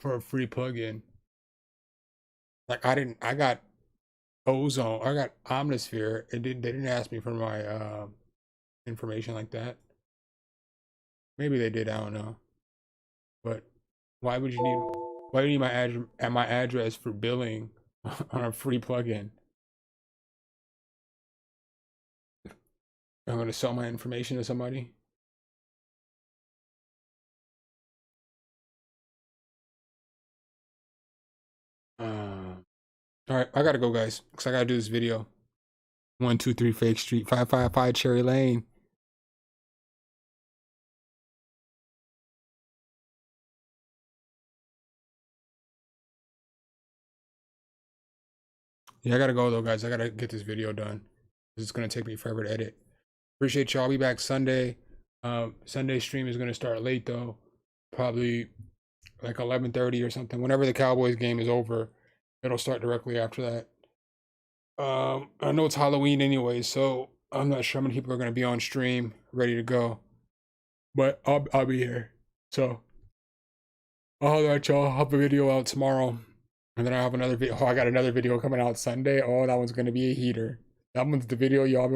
for a free plugin. Like I got Ozone, I got Omnisphere. They didn't ask me for my information like that. Maybe they did, I don't know. But why would you need why do you need my address for billing on a free plugin? I'm gonna sell my information to somebody. All right, I gotta go, guys, because I gotta do this video. 123 Fake Street, 555 Cherry Lane. Yeah, I gotta go though, guys. I gotta get this video done. It's gonna take me forever to edit. Appreciate y'all. I'll be back Sunday. Sunday stream is gonna start late though, probably like 11:30 or something. Whenever the Cowboys game is over, it'll start directly after that. I know it's Halloween anyway, so I'm not sure how many people are gonna be on stream ready to go, but I'll be here. So I'll holler at y'all. I'll have a video out tomorrow. And then I have another video. Oh, I got another video coming out Sunday. Oh, that one's gonna be a heater. That one's the video y'all been